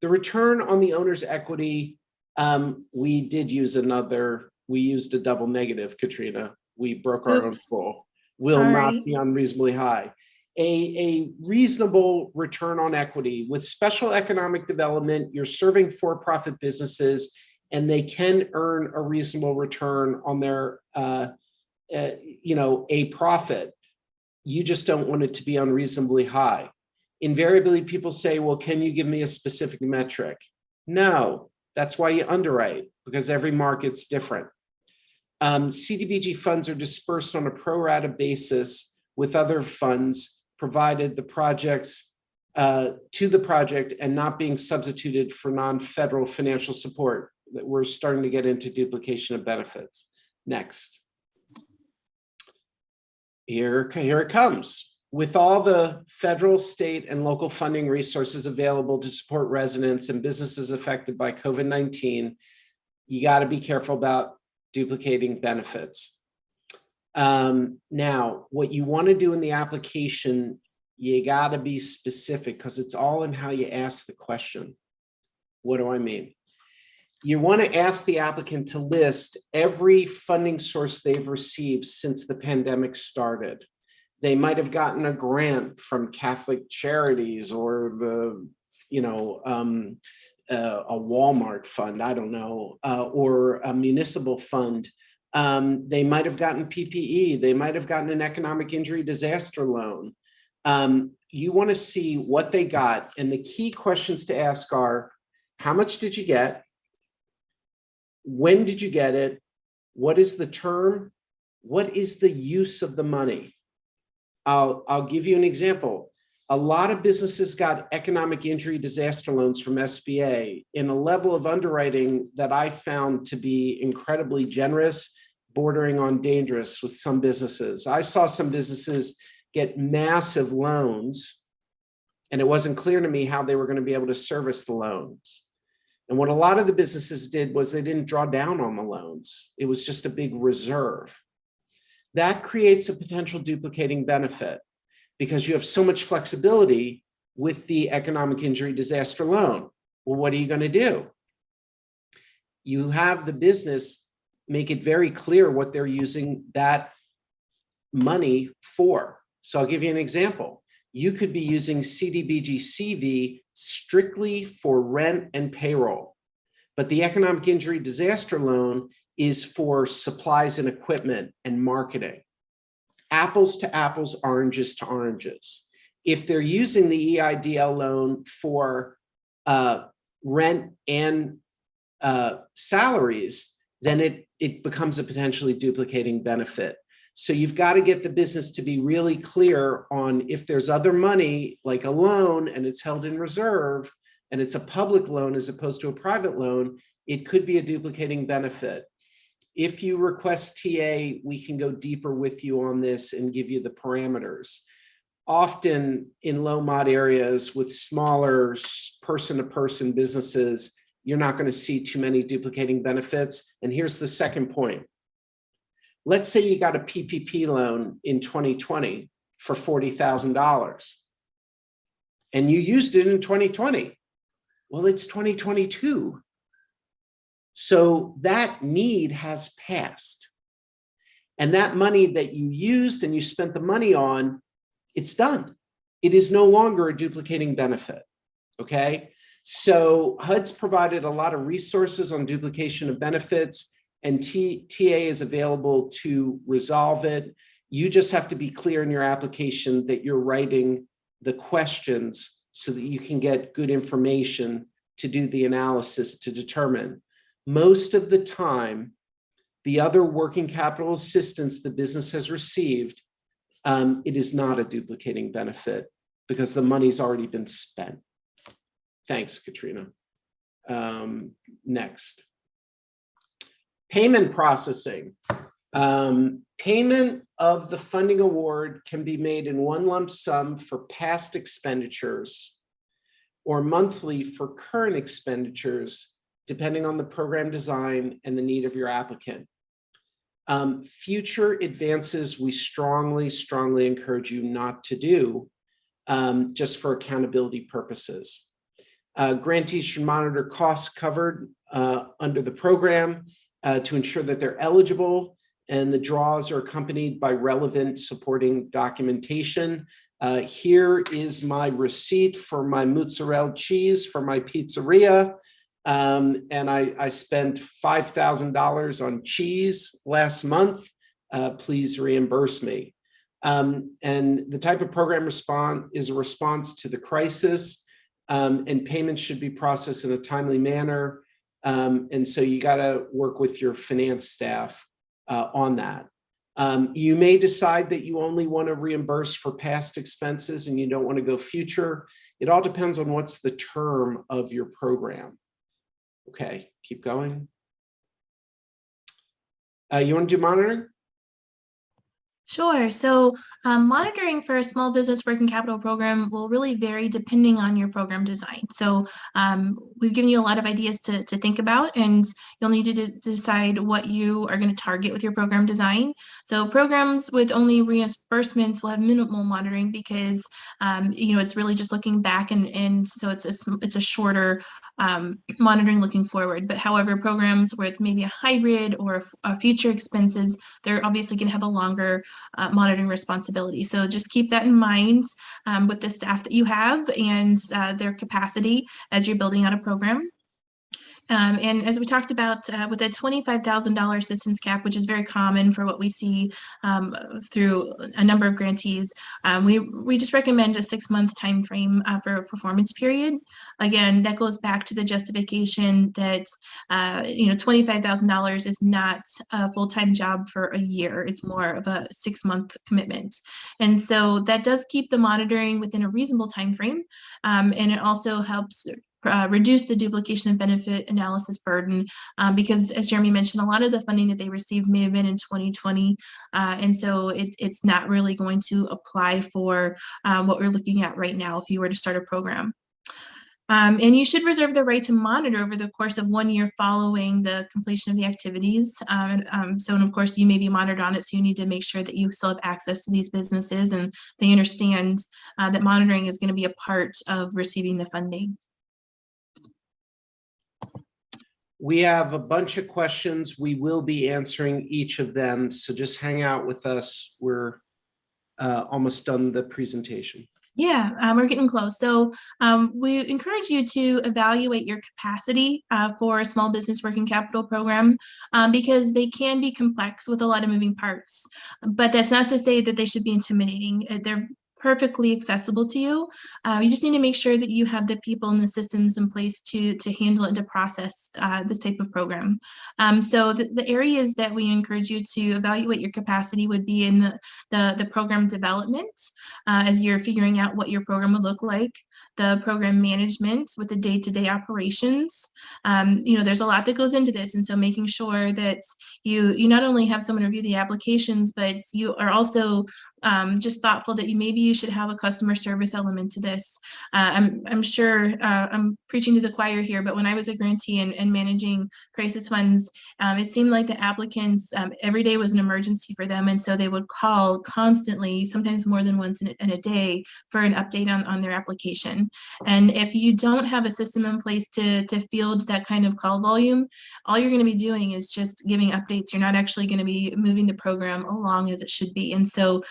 The return on the owner's equity, we used a double negative, Katrina. We broke our own rule. Will not be unreasonably high. A reasonable return on equity with special economic development, you're serving for-profit businesses, and they can earn a reasonable return on their, a profit. You just don't want it to be unreasonably high. Invariably, people say, well, can you give me a specific metric? No, that's why you underwrite, because every market's different. Cdbg funds are dispersed on a pro rata basis with other funds, provided the projects to the project and not being substituted for non-federal financial support. That we're starting to get into duplication of benefits. Next. Here it comes. With all the federal, state, and local funding resources available to support residents and businesses affected by COVID-19, you got to be careful about duplicating benefits. Now, what you want to do in the application, you got to be specific because it's all in how you ask the question. What do I mean? You want to ask the applicant to list every funding source they've received since the pandemic started. They might have gotten a grant from Catholic Charities or a Walmart fund, I don't know, or a municipal fund They might have gotten PPE. They might have gotten an economic injury disaster loan. You want to see what they got. And the key questions to ask are, how much did you get? When did you get it? What is the term? What is the use of the money? I'll give you an example. A lot of businesses got economic injury disaster loans from SBA in a level of underwriting that I found to be incredibly generous, bordering on dangerous with some businesses. I saw some businesses get massive loans, and it wasn't clear to me how they were going to be able to service the loans. And what a lot of the businesses did was they didn't draw down on the loans. It was just a big reserve. That creates a potential duplicating benefit because you have so much flexibility with the economic injury disaster loan. Well, what are you going to do? You have the business make it very clear what they're using that money for. So I'll give you an example. You could be using Cdbg CV strictly for rent and payroll, but the economic injury disaster loan is for supplies and equipment and marketing. Apples to apples, oranges to oranges. If they're using the EIDL loan for rent and salaries, then it becomes a potentially duplicating benefit. So you've got to get the business to be really clear on if there's other money, like a loan, and it's held in reserve, and it's a public loan as opposed to a private loan, it could be a duplicating benefit. If you request TA, we can go deeper with you on this and give you the parameters. Often in low mod areas with smaller person-to-person businesses, you're not going to see too many duplicating benefits. And here's the second point. Let's say you got a PPP loan in 2020 for $40,000 and you used it in 2020. Well, it's 2022. So that need has passed. And that money that you used and you spent the money on, it's done. It is no longer a duplicating benefit, okay? So HUD's provided a lot of resources on duplication of benefits, and TA is available to resolve it. You just have to be clear in your application that you're writing the questions so that you can get good information to do the analysis to determine. Most of the time, the other working capital assistance the business has received, it is not a duplicating benefit because the money's already been spent. Thanks, Katrina. Next. Payment processing. Payment of the funding award can be made in one lump sum for past expenditures or monthly for current expenditures, depending on the program design and the need of your applicant. Future advances, we strongly encourage you not to do, just for accountability purposes. Grantees should monitor costs covered under the program to ensure that they're eligible, and the draws are accompanied by relevant supporting documentation. Here is my receipt for my mozzarella cheese for my pizzeria. And I spent $5,000 on cheese last month. Please reimburse me. And the type of program response is a response to the crisis, and payments should be processed in a timely manner. And so you got to work with your finance staff on that. You may decide that you only want to reimburse for past expenses and you don't want to go future. It all depends on what's the term of your program. Okay, keep going. You want to do monitoring? Sure. So monitoring for a small business working capital program will really vary depending on your program design. So we've given you a lot of ideas to think about, and you'll need to decide what you are going to target with your program design. So programs with only reimbursements will have minimal monitoring because it's really just looking back, and so it's a shorter monitoring looking forward. But however, programs with maybe a hybrid or a future expenses, they're obviously going to have a longer monitoring responsibility. So just keep that in mind with the staff that you have and their capacity as you're building out a program. And as we talked about with a $25,000 assistance cap, which is very common for what we see through a number of grantees, we just recommend a 6-month time frame for a performance period. Again, that goes back to the justification that $25,000 is not a full-time job for a year. It's more of a 6-month commitment. And so that does keep the monitoring within a reasonable time frame. And it also helps reduce the duplication of benefit analysis burden because, as Jeremy mentioned, a lot of the funding that they received may have been in 2020, and so it's not really going to apply for what we're looking at right now if you were to start a program. And you should reserve the right to monitor over the course of 1 year following the completion of the activities. And of course, you may be monitored on it, so you need to make sure that you still have access to these businesses and they understand that monitoring is going to be a part of receiving the funding. We have a bunch of questions. We will be answering each of them, so just hang out with us. We're almost done the presentation. Yeah, we're getting close. So we encourage you to evaluate your capacity for a small business working capital program because they can be complex with a lot of moving parts. But that's not to say that they should be intimidating. They're perfectly accessible to you. You just need to make sure that you have the people and the systems in place to handle it and to process this type of program. So the areas that we encourage you to evaluate your capacity would be in the program development, as you're figuring out what your program would look like, the program management with the day-to-day operations. There's a lot that goes into this, and so making sure that you not only have someone review the applications, but you are also just thoughtful that maybe you should have a customer service element to this. I'm sure I'm preaching to the choir here, but when I was a grantee and managing crisis funds, it seemed like the applicants, every day was an emergency for them. And so they would call constantly, sometimes more than once in a day, for an update on their application. And if you don't have a system in place to field that kind of call volume, all you're going to be doing is just giving updates. You're not actually going to be moving the program along as it should be. And so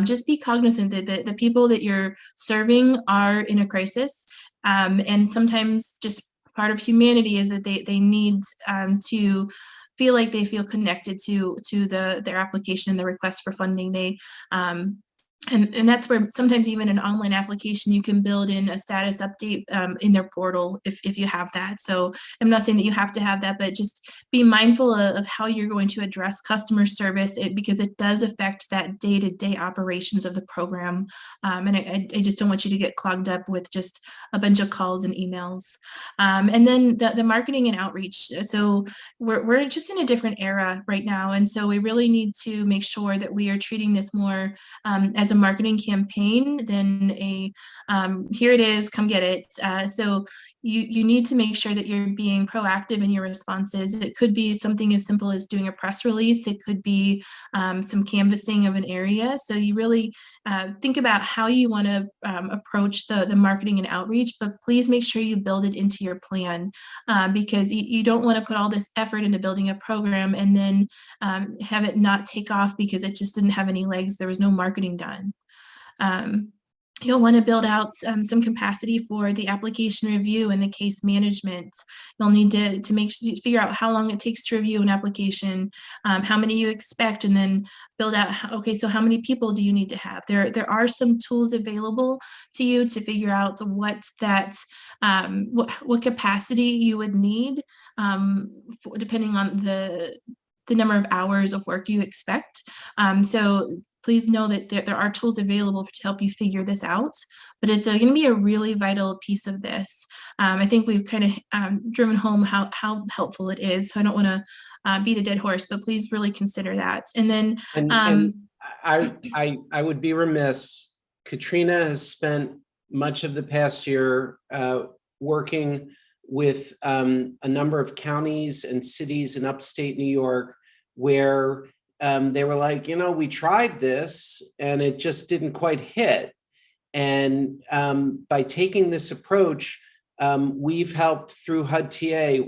just be cognizant that the people that you're serving are in a crisis. And sometimes just part of humanity is that they need to feel like they feel connected to their application and the request for funding. And that's where sometimes even an online application, you can build in a status update in their portal if you have that. So I'm not saying that you have to have that, but just be mindful of how you're going to address customer service because it does affect that day-to-day operations of the program. And I just don't want you to get clogged up with just a bunch of calls and emails. And then the marketing and outreach. So we're just in a different era right now. And so we really need to make sure that we are treating this more as a marketing campaign than a here it is, come get it. So you need to make sure that you're being proactive in your responses. It could be something as simple as doing a press release. It could be some canvassing of an area. So you really think about how you want to approach the marketing and outreach, but please make sure you build it into your plan because you don't want to put all this effort into building a program and then have it not take off because it just didn't have any legs. There was no marketing done. You'll want to build out some capacity for the application review and the case management. You'll need to figure out how long it takes to review an application, how many you expect, and then build out, okay, so how many people do you need to have? There are some tools available to you to figure out what capacity you would need depending on the number of hours of work you expect. So please know that there are tools available to help you figure this out, but it's going to be a really vital piece of this. I think we've kind of driven home how helpful it is. So I don't want to beat a dead horse, but please really consider that. And then I would be remiss. Katrina has spent much of the past year working with a number of counties and cities in upstate New York where they were like, we tried this and it just didn't quite hit. And by taking this approach, we've helped through HUD-TA,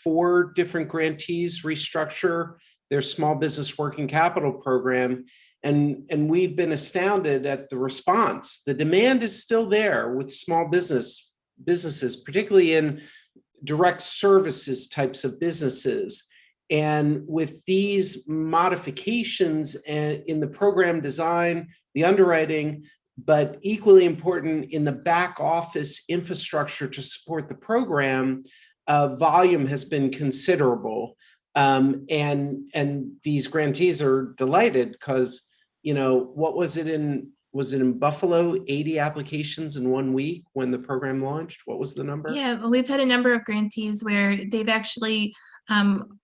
4 different grantees restructure their small business working capital program. And we've been astounded at the response. The demand is still there with small businesses, particularly in direct services types of businesses. And with these modifications in the program design, the underwriting, but equally important in the back office infrastructure to support the program, volume has been considerable. And these grantees are delighted because, what was it in Buffalo, 80 applications in 1 week when the program launched? What was the number? Yeah, well, we've had a number of grantees where they've actually,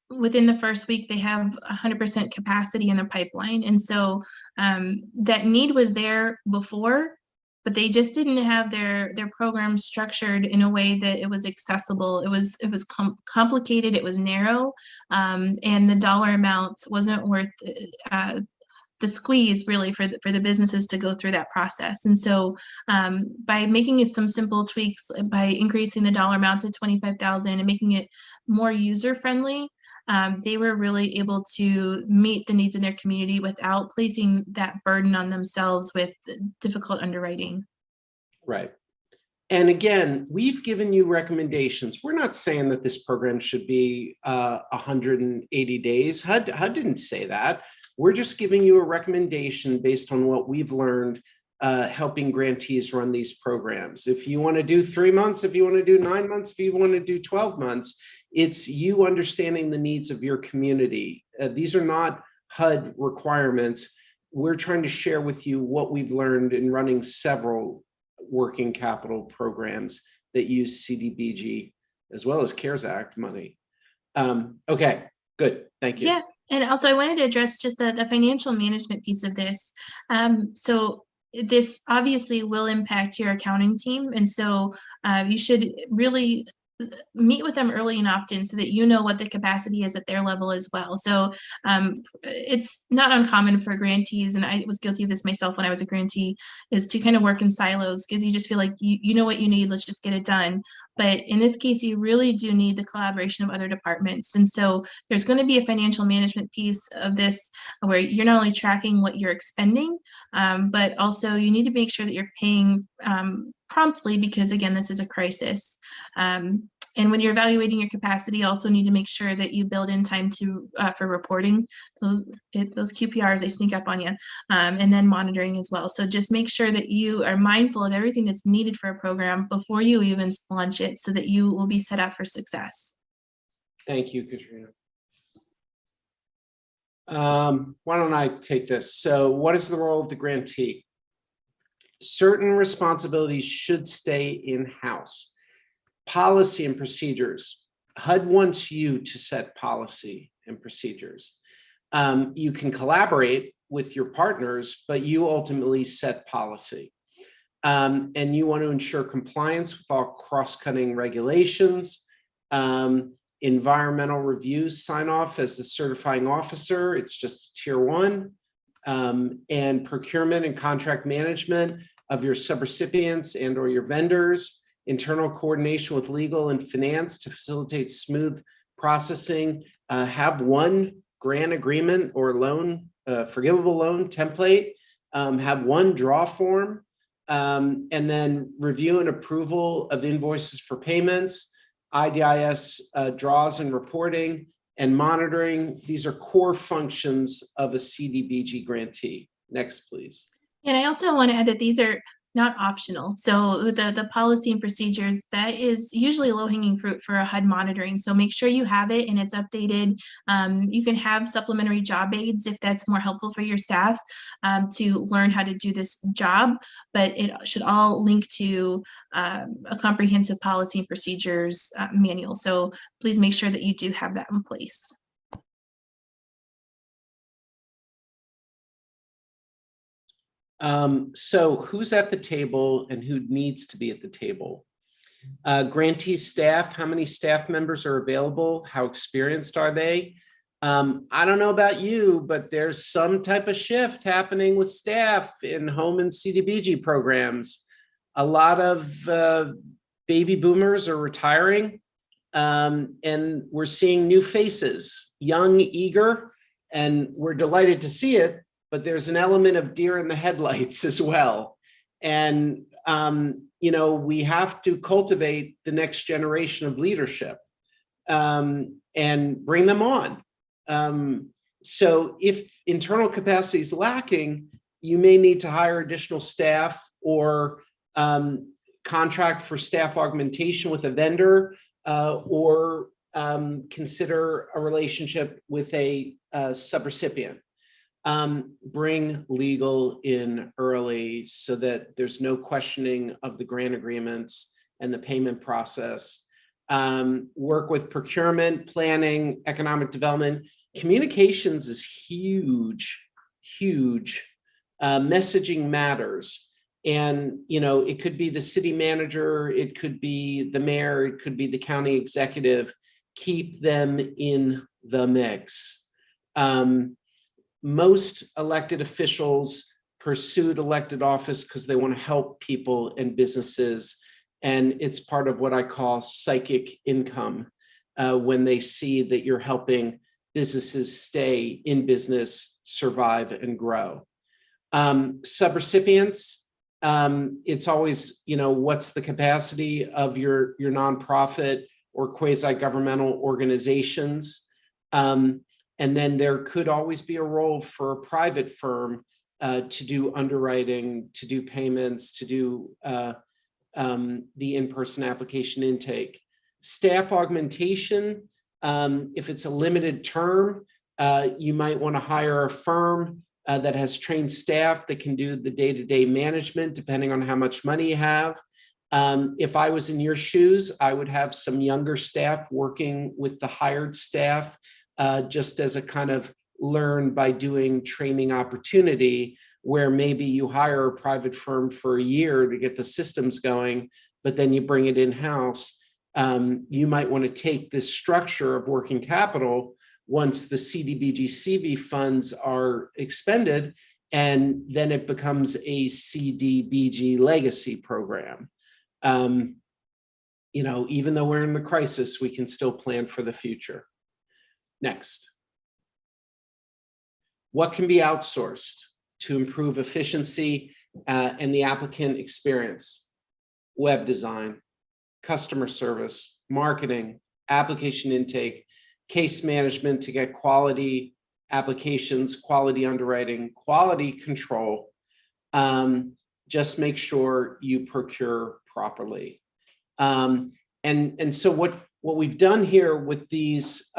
within the first week, they have 100% capacity in the pipeline. And so that need was there before, but they just didn't have their program structured in a way that it was accessible. It was complicated, it was narrow, and the dollar amounts wasn't worth the squeeze really for the businesses to go through that process. And so by making it some simple tweaks, by increasing the dollar amount to 25,000 and making it more user friendly, they were really able to meet the needs in their community without placing that burden on themselves with difficult underwriting. Right. And again, we've given you recommendations. We're not saying that this program should be 180 days. HUD didn't say that. We're just giving you a recommendation based on what we've learned helping grantees run these programs. If you want to do 3 months, if you want to do 9 months, if you want to do 12 months, it's you understanding the needs of your community. These are not HUD requirements. We're trying to share with you what we've learned in running several working capital programs that use Cdbg as well as CARES Act money. Okay, good. Thank you. Yeah. And also I wanted to address just the financial management piece of this. So this obviously will impact your accounting team. And so you should really meet with them early and often so that you know what the capacity is at their level as well. So it's not uncommon for grantees, and I was guilty of this myself when I was a grantee, is to kind of work in silos because you just feel like you know what you need, let's just get it done. But in this case, you really do need the collaboration of other departments. And so there's going to be a financial management piece of this where you're not only tracking what you're expending, but also you need to make sure that you're paying promptly because, again, this is a crisis. And when you're evaluating your capacity, also need to make sure that you build in time to for reporting. Those QPRs, they sneak up on you, and then monitoring as well. So just make sure that you are mindful of everything that's needed for a program before you even launch it so that you will be set up for success. Thank you, Katrina. Why don't I take this? So what is the role of the grantee? Certain responsibilities should stay in-house. Policy and procedures. HUD wants you to set policy and procedures. You can collaborate with your partners, but you ultimately set policy. And you want to ensure compliance with all cross-cutting regulations. Environmental reviews sign off as the certifying officer. It's just tier 1. And procurement and contract management of your subrecipients and or your vendors, internal coordination with legal and finance to facilitate smooth processing, have one grant agreement or loan, forgivable loan template, have one draw form, and then review and approval of invoices for payments, IDIS draws and reporting, and monitoring. These are core functions of a Cdbg grantee. Next, please. And I also want to add that these are not optional. So the policy and procedures, that is usually low-hanging fruit for a HUD monitoring. So make sure you have it and it's updated. You can have supplementary job aids if that's more helpful for your staff to learn how to do this job, but it should all link to a comprehensive policy and procedures manual. So please make sure that you do have that in place. So who's at the table and who needs to be at the table? Grantee staff, how many staff members are available? How experienced are they? I don't know about you, but there's some type of shift happening with staff in home and Cdbg programs. A lot of baby boomers are retiring, and we're seeing new faces, young, eager, and we're delighted to see it. But there's an element of deer in the headlights as well. And, we have to cultivate the next generation of leadership and bring them on. So if internal capacity is lacking, you may need to hire additional staff or contract for staff augmentation with a vendor or consider a relationship with a subrecipient. Bring legal in early so that there's no questioning of the grant agreements and the payment process. Work with procurement, planning, economic development. Communications is huge, huge. Messaging matters. And, it could be the city manager, it could be the mayor, it could be the county executive. Keep them in the mix. Most elected officials pursued elected office because they want to help people and businesses. And it's part of what I call psychic income when they see that you're helping businesses stay in business, survive, and grow. Subrecipients, it's always, what's the capacity of your nonprofit or quasi-governmental organizations. And then there could always be a role for a private firm to do underwriting, to do payments, to do the in-person application intake. Staff augmentation, if it's a limited term, you might want to hire a firm that has trained staff that can do the day-to-day management, depending on how much money you have. If I was in your shoes, I would have some younger staff working with the hired staff, just as a kind of learn by doing training opportunity, where maybe you hire a private firm for a year to get the systems going, but then you bring it in-house. You might want to take this structure of working capital once the Cdbg CV funds are expended, and then it becomes a Cdbg legacy program. Even though we're in the crisis, we can still plan for the future. Next. What can be outsourced to improve efficiency and the applicant experience? Web design, customer service, marketing, application intake, case management to get quality applications, quality underwriting, quality control. Just make sure you procure properly. And so what we've done here with these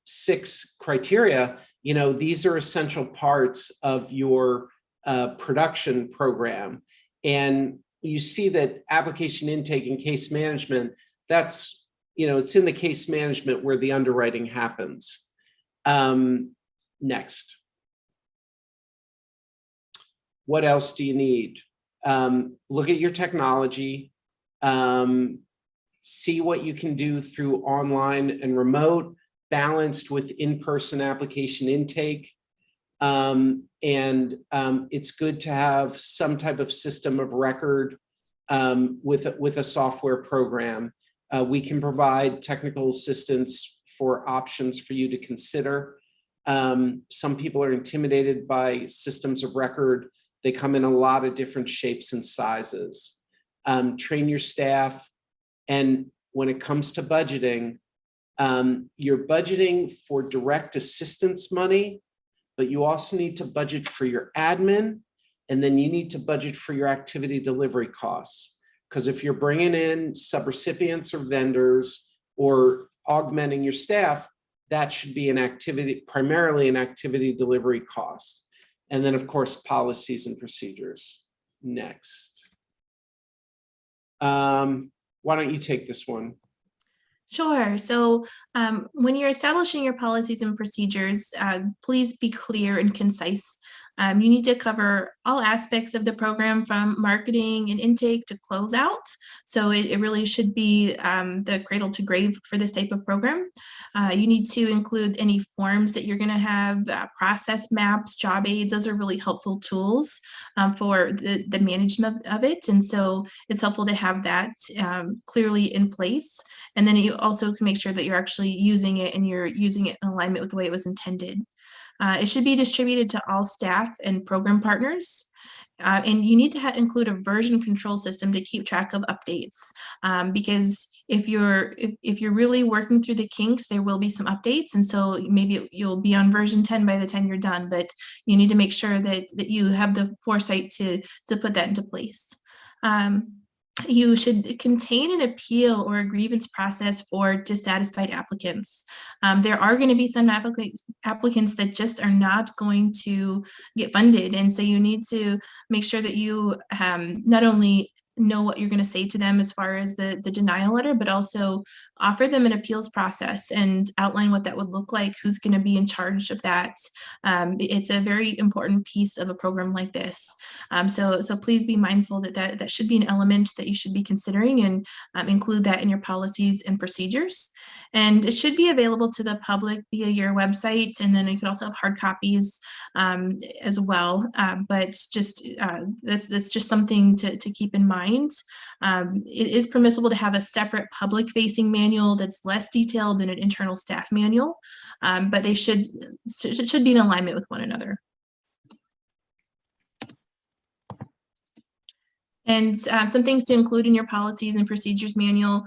6 criteria, these are essential parts of your production program. And you see that application intake and case management, that's, it's in the case management where the underwriting happens. Next. What else do you need? Look at your technology. See what you can do through online and remote, balanced with in-person application intake. It's good to have some type of system of record with a software program. We can provide technical assistance for options for you to consider. Some people are intimidated by systems of record. They come in a lot of different shapes and sizes. Train your staff. And when it comes to budgeting, you're budgeting for direct assistance money, but you also need to budget for your admin, and then you need to budget for your activity delivery costs. Because if you're bringing in subrecipients or vendors or augmenting your staff, that should be primarily an activity delivery cost. And then, of course, policies and procedures. Next. Why don't you take this one? Sure. So when you're establishing your policies and procedures, please be clear and concise. You need to cover all aspects of the program from marketing and intake to closeout. So it really should be the cradle to grave for this type of program. You need to include any forms that you're going to have, process maps, job aids. Those are really helpful tools for the management of it. And so it's helpful to have that clearly in place. And then you also can make sure that you're actually using it and you're using it in alignment with the way it was intended. It should be distributed to all staff and program partners. And you need to include a version control system to keep track of updates, because if you're really working through the kinks, there will be some updates, and so maybe you'll be on version 10 by the time you're done. But you need to make sure that you have the foresight to put that into place. You should contain an appeal or a grievance process for dissatisfied applicants. There are going to be some applicants that just are not going to get funded, and so you need to make sure that you not only know what you're going to say to them as far as the denial letter, but also offer them an appeals process and outline what that would look like, who's going to be in charge of that. It's a very important piece of a program like this. So please be mindful that should be an element that you should be considering, and include that in your policies and procedures. And it should be available to the public via your website, and then you could also have hard copies as well. But just that's just something to keep in mind. It is permissible to have a separate public-facing manual that's less detailed than an internal staff manual, but they should be in alignment with one another. And some things to include in your policies and procedures manual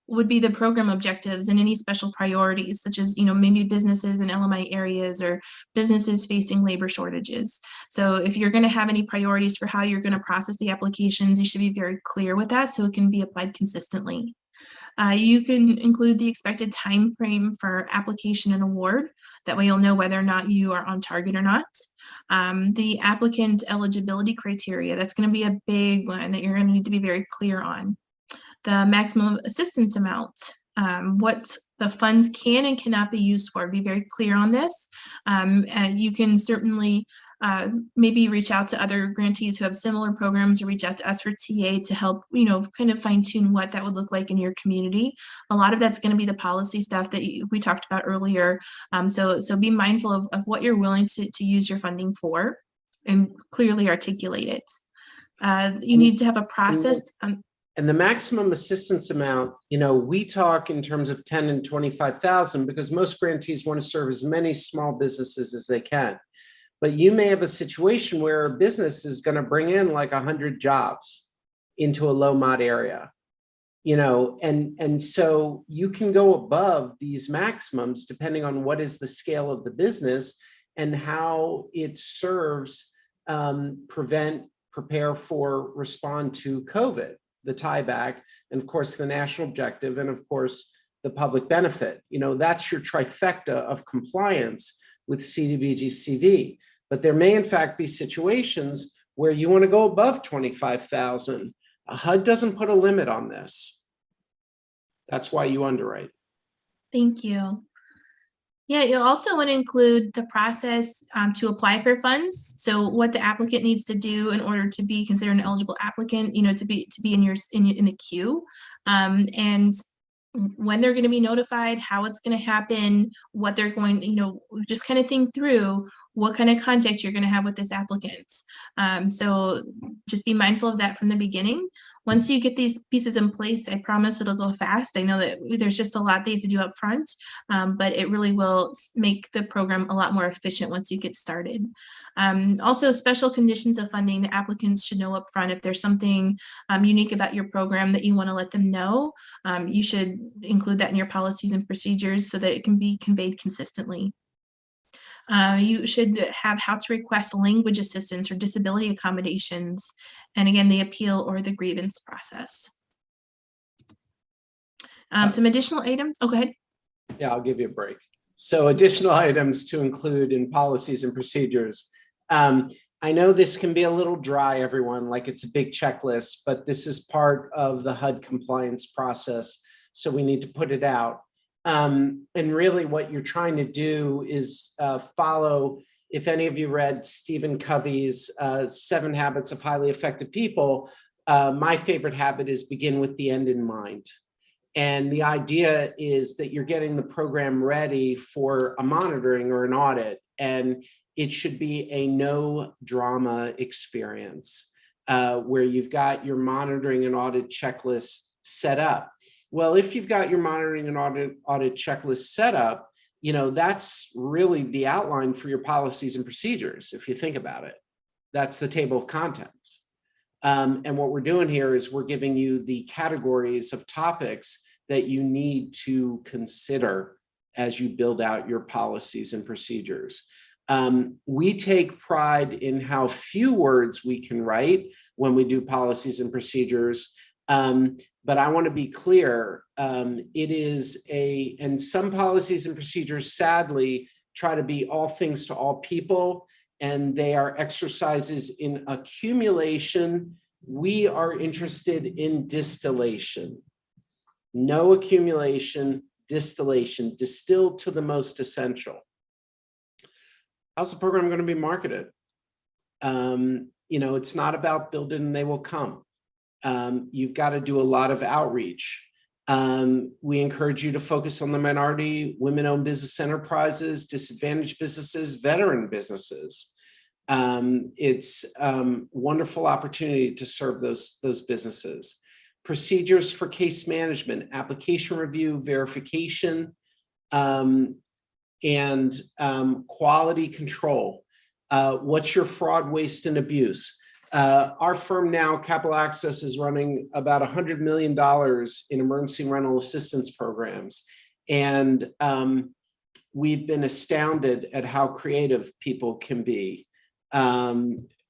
would be the program objectives and any special priorities, such as, maybe businesses in LMI areas or businesses facing labor shortages. So if you're going to have any priorities for how you're going to process the applications, you should be very clear with that so it can be applied consistently. You can include the expected time frame for application and award. That way you'll know whether or not you are on target or not. The applicant eligibility criteria, that's going to be a big one that you're going to need to be very clear on. The maximum assistance amount, what the funds can and cannot be used for. Be very clear on this. And you can certainly maybe reach out to other grantees who have similar programs, or reach out to us for TA to help, kind of fine tune what that would look like in your community. A lot of that's going to be the policy stuff that we talked about earlier. So be mindful of what you're willing to use your funding for, and clearly articulate it. You need to have a process. And the maximum assistance amount, we talk in terms of 10 and 25,000 because most grantees want to serve as many small businesses as they can. But you may have a situation where a business is going to bring in like 100 jobs into a low mod area, and so you can go above these maximums depending on what is the scale of the business and how it serves, prevent, prepare for, respond to COVID, the tieback, and of course the national objective, and of course the public benefit. That's your trifecta of compliance with Cdbg CV. But there may in fact be situations where you want to go above 25,000. HUD doesn't put a limit on this. That's why you underwrite. Thank you. Yeah, you'll also want to include the process to apply for funds. So what the applicant needs to do in order to be considered an eligible applicant, to be in the queue, and when they're going to be notified, how it's going to happen, what they're going, just kind of think through what kind of contact you're going to have with this applicant. So just be mindful of that from the beginning. Once you get these pieces in place, I promise it'll go fast. I know that there's just a lot they have to do up front, but it really will make the program a lot more efficient once you get started. Also, special conditions of funding, the applicants should know up front if there's something unique about your program that you want to let them know. You should include that in your policies and procedures so that it can be conveyed consistently. You should have how to request language assistance or disability accommodations, and again, the appeal or the grievance process. Some additional items. Oh, go ahead. Yeah, I'll give you a break. So additional items to include in policies and procedures. I know this can be a little dry, everyone, like it's a big checklist, but this is part of the HUD compliance process, so we need to put it out. And really what you're trying to do is follow, if any of you read Stephen Covey's 7 Habits of Highly Effective People, my favorite habit is begin with the end in mind. And the idea is that you're getting the program ready for a monitoring or an audit, and it should be a no drama experience where you've got your monitoring and audit checklist set up. Well, if you've got your monitoring and audit checklist set up, that's really the outline for your policies and procedures, if you think about it. That's the table of contents. And what we're doing here is we're giving you the categories of topics that you need to consider as you build out your policies and procedures. We take pride in how few words we can write when we do policies and procedures. But I want to be clear, it is and some policies and procedures sadly try to be all things to all people, and they are exercises in accumulation. We are interested in distillation. No accumulation, distillation, distilled to the most essential. How's the program going to be marketed? It's not about build it and they will come. You've got to do a lot of outreach. We encourage you to focus on the minority, women-owned business enterprises, disadvantaged businesses, veteran businesses. It's wonderful opportunity to serve those businesses. Procedures for case management, application review, verification, and quality control. What's your fraud, waste, and abuse? Our firm now, Capital Access, is running about $100 million in emergency rental assistance programs. And we've been astounded at how creative people can be.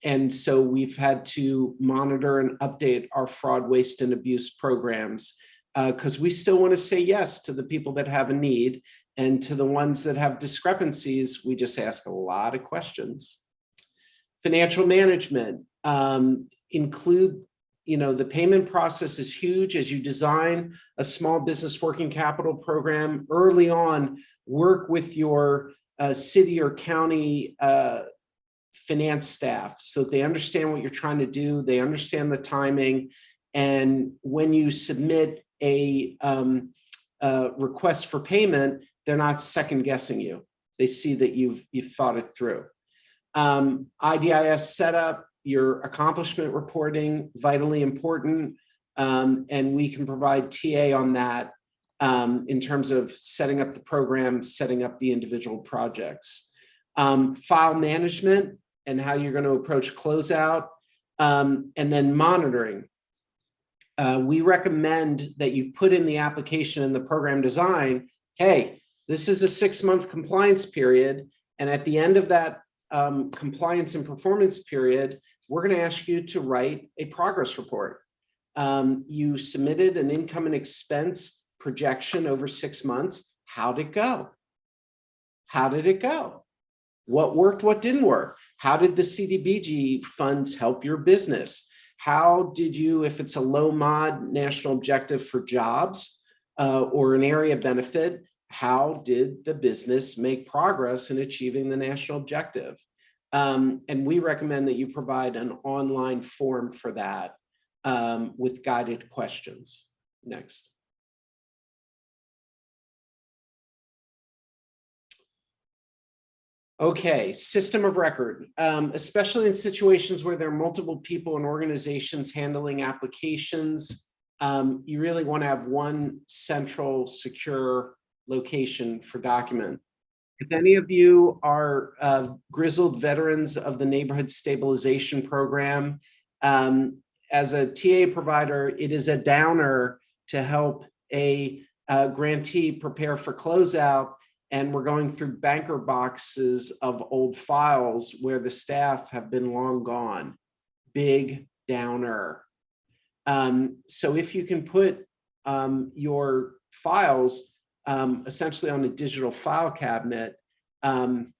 And so we've had to monitor and update our fraud, waste, and abuse programs because we still want to say yes to the people that have a need, and to the ones that have discrepancies, we just ask a lot of questions. Financial management, include, the payment process is huge. As you design a small business working capital program early on, work with your city or county finance staff so that they understand what you're trying to do, they understand the timing, and when you submit a request for payment, they're not second guessing you. They see that you've thought it through. IDIS setup, your accomplishment reporting, vitally important, and we can provide TA on that in terms of setting up the program, setting up the individual projects. File management and how you're going to approach closeout, and then monitoring. We recommend that you put in the application and the program design, hey, this is a 6-month compliance period, and at the end of that compliance and performance period, we're going to ask you to write a progress report. You submitted an income and expense projection over 6 months. How'd it go? How did it go? What worked, what didn't work? How did the Cdbg funds help your business? How did you, if it's a low mod national objective for jobs or an area benefit, how did the business make progress in achieving the national objective? And we recommend that you provide an online form for that with guided questions. Next. Okay, system of record, especially in situations where there are multiple people and organizations handling applications, you really want to have one central secure location for document. If any of you are grizzled veterans of the Neighborhood Stabilization Program, as a TA provider, it is a downer to help a grantee prepare for closeout, and we're going through banker boxes of old files where the staff have been long gone. Big downer. So if you can put your files essentially on a digital file cabinet, then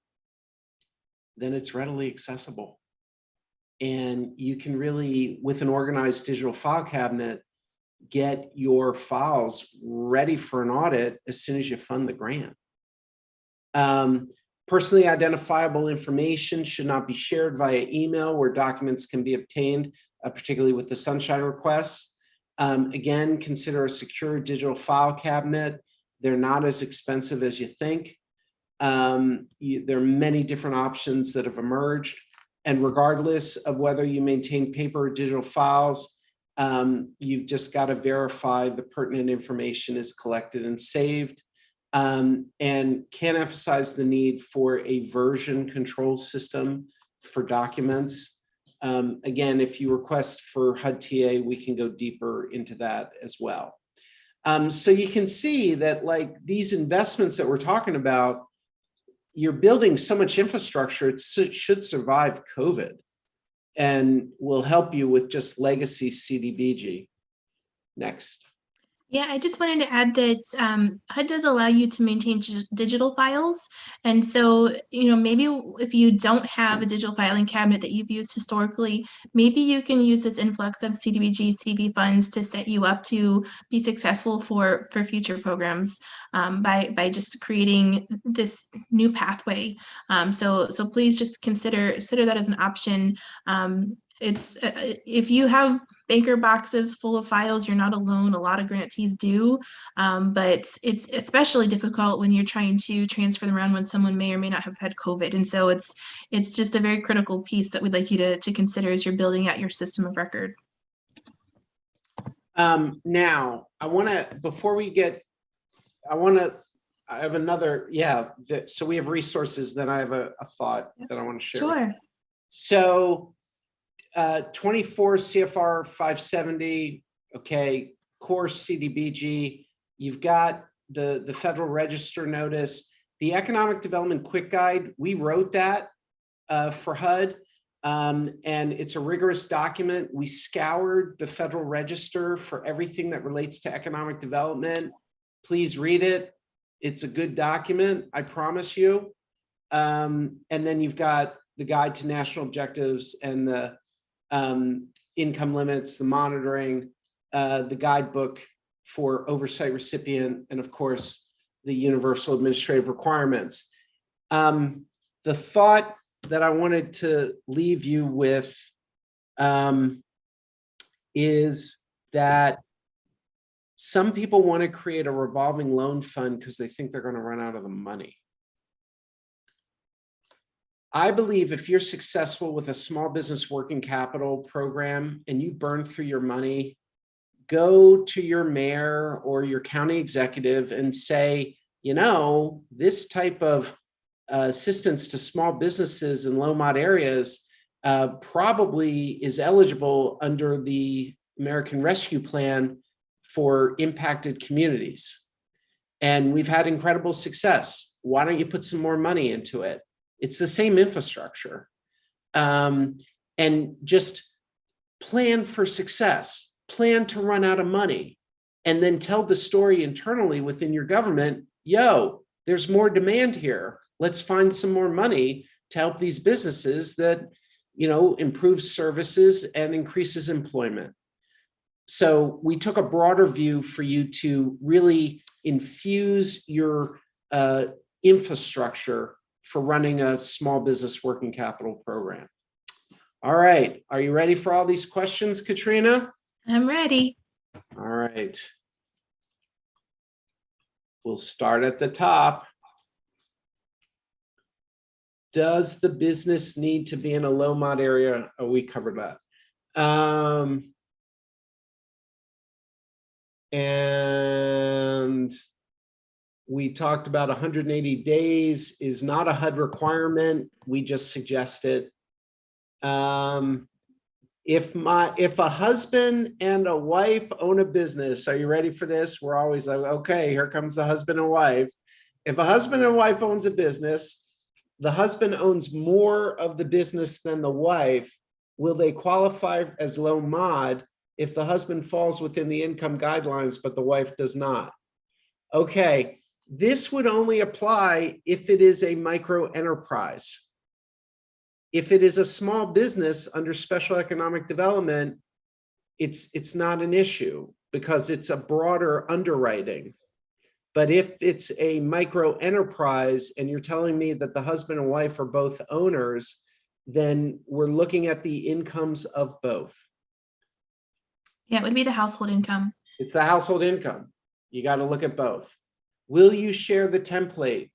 it's readily accessible. And you can really, with an organized digital file cabinet, get your files ready for an audit as soon as you fund the grant. Personally identifiable information should not be shared via email where documents can be obtained, particularly with the sunshine requests. Again, consider a secure digital file cabinet. They're not as expensive as you think. There are many different options that have emerged. And regardless of whether you maintain paper or digital files, you've just got to verify the pertinent information is collected and saved. And can't emphasize the need for a version control system for documents. Again, if you request for HUD TA, we can go deeper into that as well. So you can see that like these investments that we're talking about, you're building so much infrastructure, it should survive COVID and will help you with just legacy Cdbg. Next. Yeah, I just wanted to add that HUD does allow you to maintain digital files. And so, maybe if you don't have a digital filing cabinet that you've used historically, maybe you can use this influx of Cdbg CV funds to set you up to be successful for future programs by just creating this new pathway. So please just consider that as an option. It's if you have banker boxes full of files, you're not alone. A lot of grantees do, but it's especially difficult when you're trying to transfer them around when someone may or may not have had COVID. And so it's just a very critical piece that we'd like you to consider as you're building out your system of record. Now, I want to, before we get, I have another, so we have resources, then I have a thought that I want to share. Sure. So 24 CFR 570, okay, core Cdbg, you've got the Federal Register notice, the Economic Development Quick Guide, we wrote that for HUD, and it's a rigorous document. We scoured the Federal Register for everything that relates to economic development. Please read it. It's a good document, I promise you. And then you've got the Guide to National Objectives and the income limits, the monitoring, the guidebook for oversight recipient, and of course, the universal administrative requirements. The thought that I wanted to leave you with is that some people want to create a revolving loan fund because they think they're going to run out of the money. I believe if you're successful with a small business working capital program and you burn through your money, go to your mayor or your county executive and say, this type of assistance to small businesses in low mod areas probably is eligible under the American Rescue Plan for impacted communities. And we've had incredible success. Why don't you put some more money into it? It's the same infrastructure. And just plan for success, plan to run out of money, and then tell the story internally within your government, there's more demand here. Let's find some more money to help these businesses that, improves services and increases employment. So we took a broader view for you to really infuse your infrastructure for running a small business working capital program. All right, are you ready for all these questions, Katrina? I'm ready. All right. We'll start at the top. Does the business need to be in a low mod area? Oh, we covered that. And we talked about 180 days is not a HUD requirement. We just suggest it. If a husband and a wife own a business, are you ready for this? We're always like, okay, here comes the husband and wife. If a husband and wife owns a business, the husband owns more of the business than the wife, will they qualify as low mod if the husband falls within the income guidelines, but the wife does not? Okay, this would only apply if it is a micro enterprise. If it is a small business under special economic development, it's not an issue because it's a broader underwriting. But if it's a micro enterprise and you're telling me that the husband and wife are both owners, then we're looking at the incomes of both. Yeah, it would be the household income. It's the household income. You got to look at both. Will you share the template?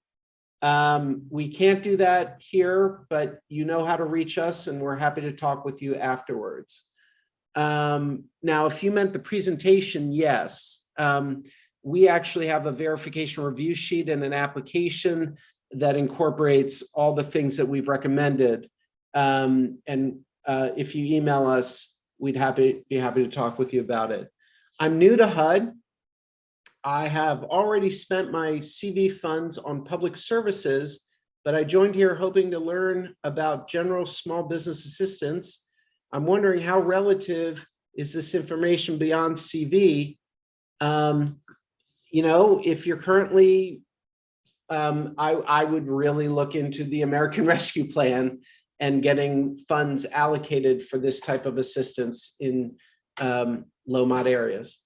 We can't do that here, but you know how to reach us and we're happy to talk with you afterwards. Now, if you meant the presentation, yes. We actually have a verification review sheet and an application that incorporates all the things that we've recommended. And if you email us, we'd be happy to talk with you about it. I'm new to HUD. I have already spent my CV funds on public services, but I joined here hoping to learn about general small business assistance. I'm wondering how relative is this information beyond CV? You know, if you're currently, I would really look into the American Rescue Plan and getting funds allocated for this type of assistance in low mod areas.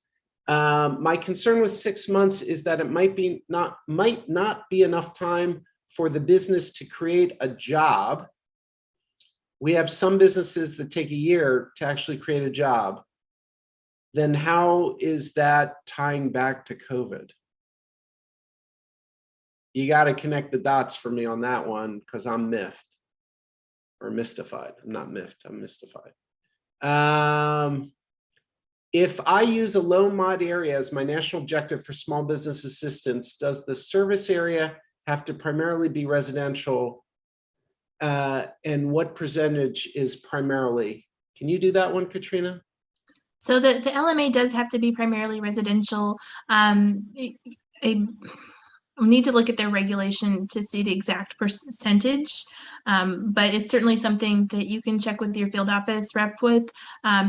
My concern with 6 months is that it might not be enough time for the business to create a job. We have some businesses that take a year to actually create a job. Then how is that tying back to COVID? You got to connect the dots for me on that one, because I'm miffed or mystified. I'm not miffed, I'm mystified. If I use a low mod area as my national objective for small business assistance, does the service area have to primarily be residential? And what percentage is primarily? Can you do that one, Katrina? So the LMA does have to be primarily residential. We need to look at their regulation to see the exact percentage, but it's certainly something that you can check with your field office rep with,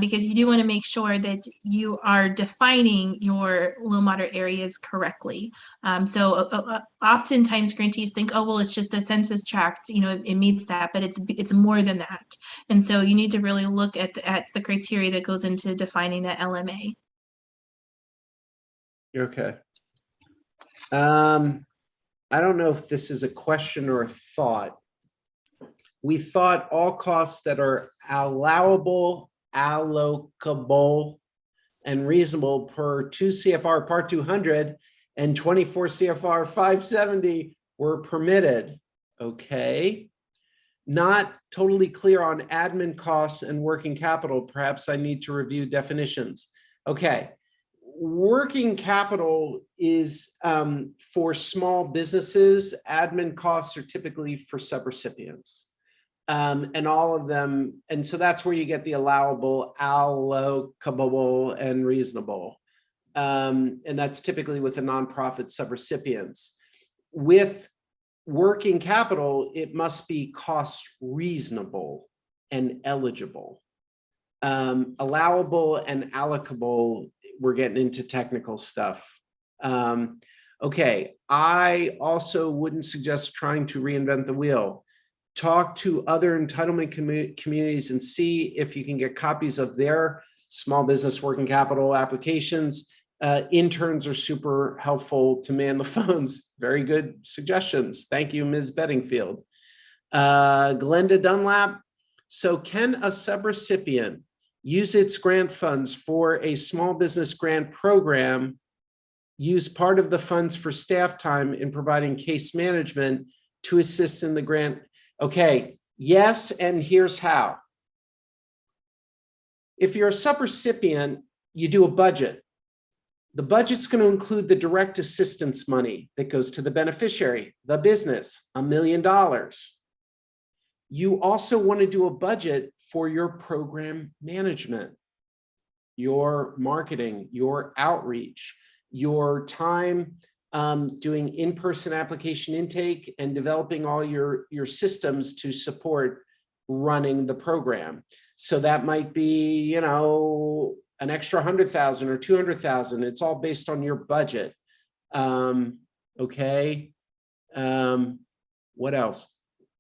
because you do want to make sure that you are defining your low moderate areas correctly. Oftentimes grantees think, oh, well, it's just a census tract, you know, it meets that, but it's more than that. And so you need to really look at the criteria that goes into defining that LMA. Okay. I don't know if this is a question or a thought. We thought all costs that are allowable, allocable, and reasonable per 2 CFR Part 200 and 24 CFR 570 were permitted. Okay. Not totally clear on admin costs and working capital. Perhaps I need to review definitions. Okay. Working capital is for small businesses. Admin costs are typically for subrecipients, and all of them. And so that's where you get the allowable, allocable, and reasonable. And that's typically with the nonprofit subrecipients. With working capital, it must be cost reasonable and eligible. Allowable and allocable, we're getting into technical stuff. Okay, I also wouldn't suggest trying to reinvent the wheel. Talk to other entitlement communities and see if you can get copies of their small business working capital applications. Interns are super helpful to man the phones. Very good suggestions. Thank you, Ms. Bedingfield. Glenda Dunlap. So can a subrecipient use its grant funds for a small business grant program, use part of the funds for staff time in providing case management to assist in the grant? Okay, yes, and here's how. If you're a subrecipient, you do a budget. The budget's going to include the direct assistance money that goes to the beneficiary, the business, $1 million. You also want to do a budget for your program management, your marketing, your outreach, your time doing in-person application intake and developing all your systems to support running the program. So that might be, you know, an extra 100,000 or 200,000. It's all based on your budget. Okay. What else?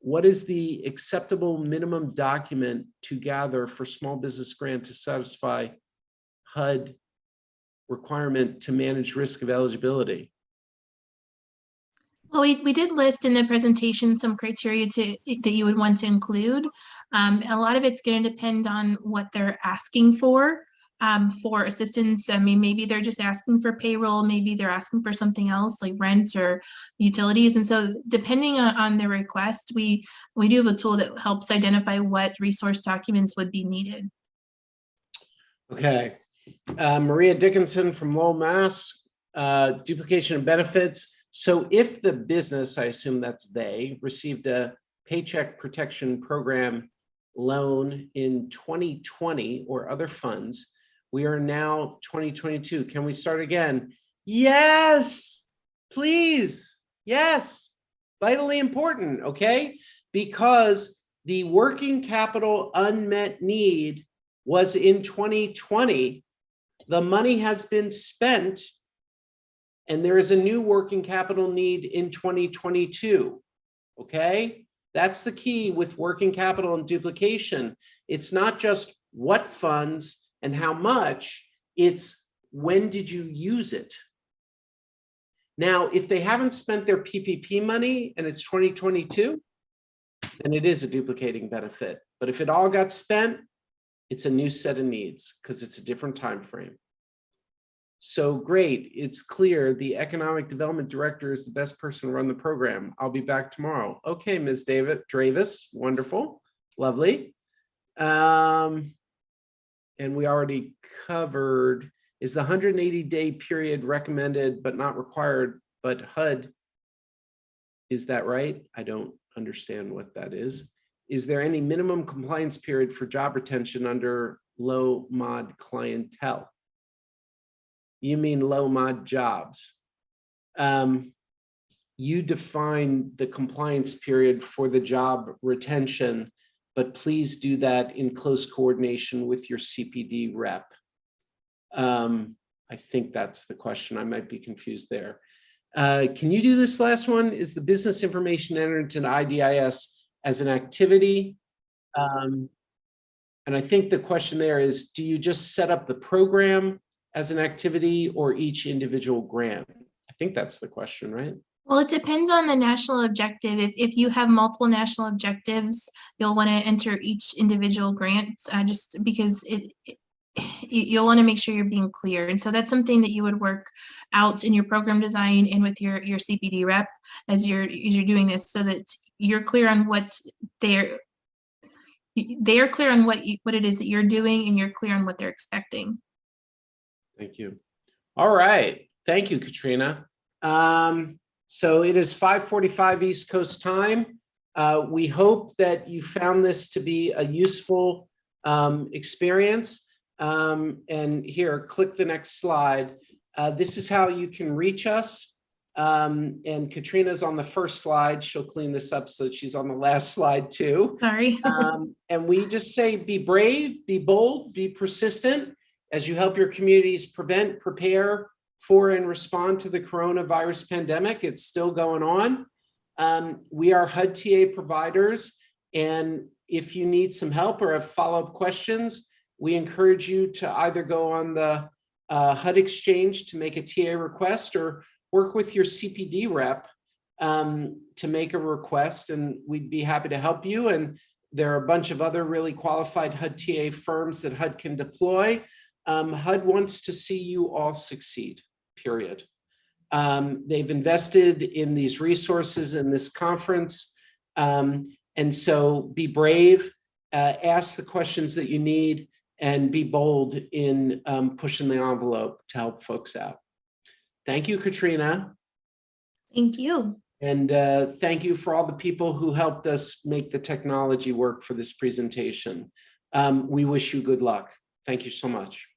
What is the acceptable minimum document to gather for small business grant to satisfy HUD requirement to manage risk of eligibility? Well, we did list in the presentation some criteria that you would want to include. A lot of it's going to depend on what they're asking for assistance. I mean, maybe they're just asking for payroll, maybe they're asking for something else like rent or utilities. And so depending on the request, we do have a tool that helps identify what resource documents would be needed. Okay. Maria Dickinson from Lowell, Mass. Duplication of benefits. So if the business, I assume that's they, received a paycheck protection program loan in 2020 or other funds. We are now 2022. Can we start again? Yes, please. Yes, vitally important, okay? Because the working capital unmet need was in 2020. The money has been spent, and there is a new working capital need in 2022, okay? That's the key with working capital and duplication. It's not just what funds and how much, it's when did you use it? Now, if they haven't spent their PPP money and it's 2022, then it is a duplicating benefit. But if it all got spent, it's a new set of needs because it's a different time frame. So great, it's clear the economic development director is the best person to run the program. I'll be back tomorrow. Okay, Ms. Dravis, wonderful, lovely. And we already covered, is the 180-day period recommended but not required, but HUD, is that right? I don't understand what that is. Is there any minimum compliance period for job retention under low mod clientele? You mean low mod jobs. You define the compliance period for the job retention, but please do that in close coordination with your CPD rep. I think that's the question. I might be confused there. Can you do this last one? Is the business information entered into IDIS as an activity? And I think the question there is, do you just set up the program as an activity or each individual grant? I think that's the question, right? Well, it depends on the national objective. If you have multiple national objectives, you'll want to enter each individual grant just because you'll want to make sure you're being clear. And so that's something that you would work out in your program design and with your CPD rep as you're doing this, so that you're clear on what they're clear on what it is that you're doing, and you're clear on what they're expecting. Thank you. All right. Thank you, Katrina. So it is 5:45 East Coast time. We hope that you found this to be a useful experience. And here, click the next slide. This is how you can reach us. And Katrina's on the first slide. She'll clean this up so she's on the last slide too. Sorry. And we just say, be brave, be bold, be persistent as you help your communities prevent, prepare for, and respond to the coronavirus pandemic. It's still going on. We are HUD TA providers, and if you need some help or have follow-up questions, we encourage you to either go on the HUD Exchange to make a TA request, or work with your CPD rep to make a request, and we'd be happy to help you. And there are a bunch of other really qualified HUD TA firms that HUD can deploy. HUD wants to see you all succeed, period. They've invested in these resources in this conference. And so be brave, ask the questions that you need, and be bold in pushing the envelope to help folks out. Thank you, Katrina. Thank you. And thank you for all the people who helped us make the technology work for this presentation. We wish you good luck. Thank you so much.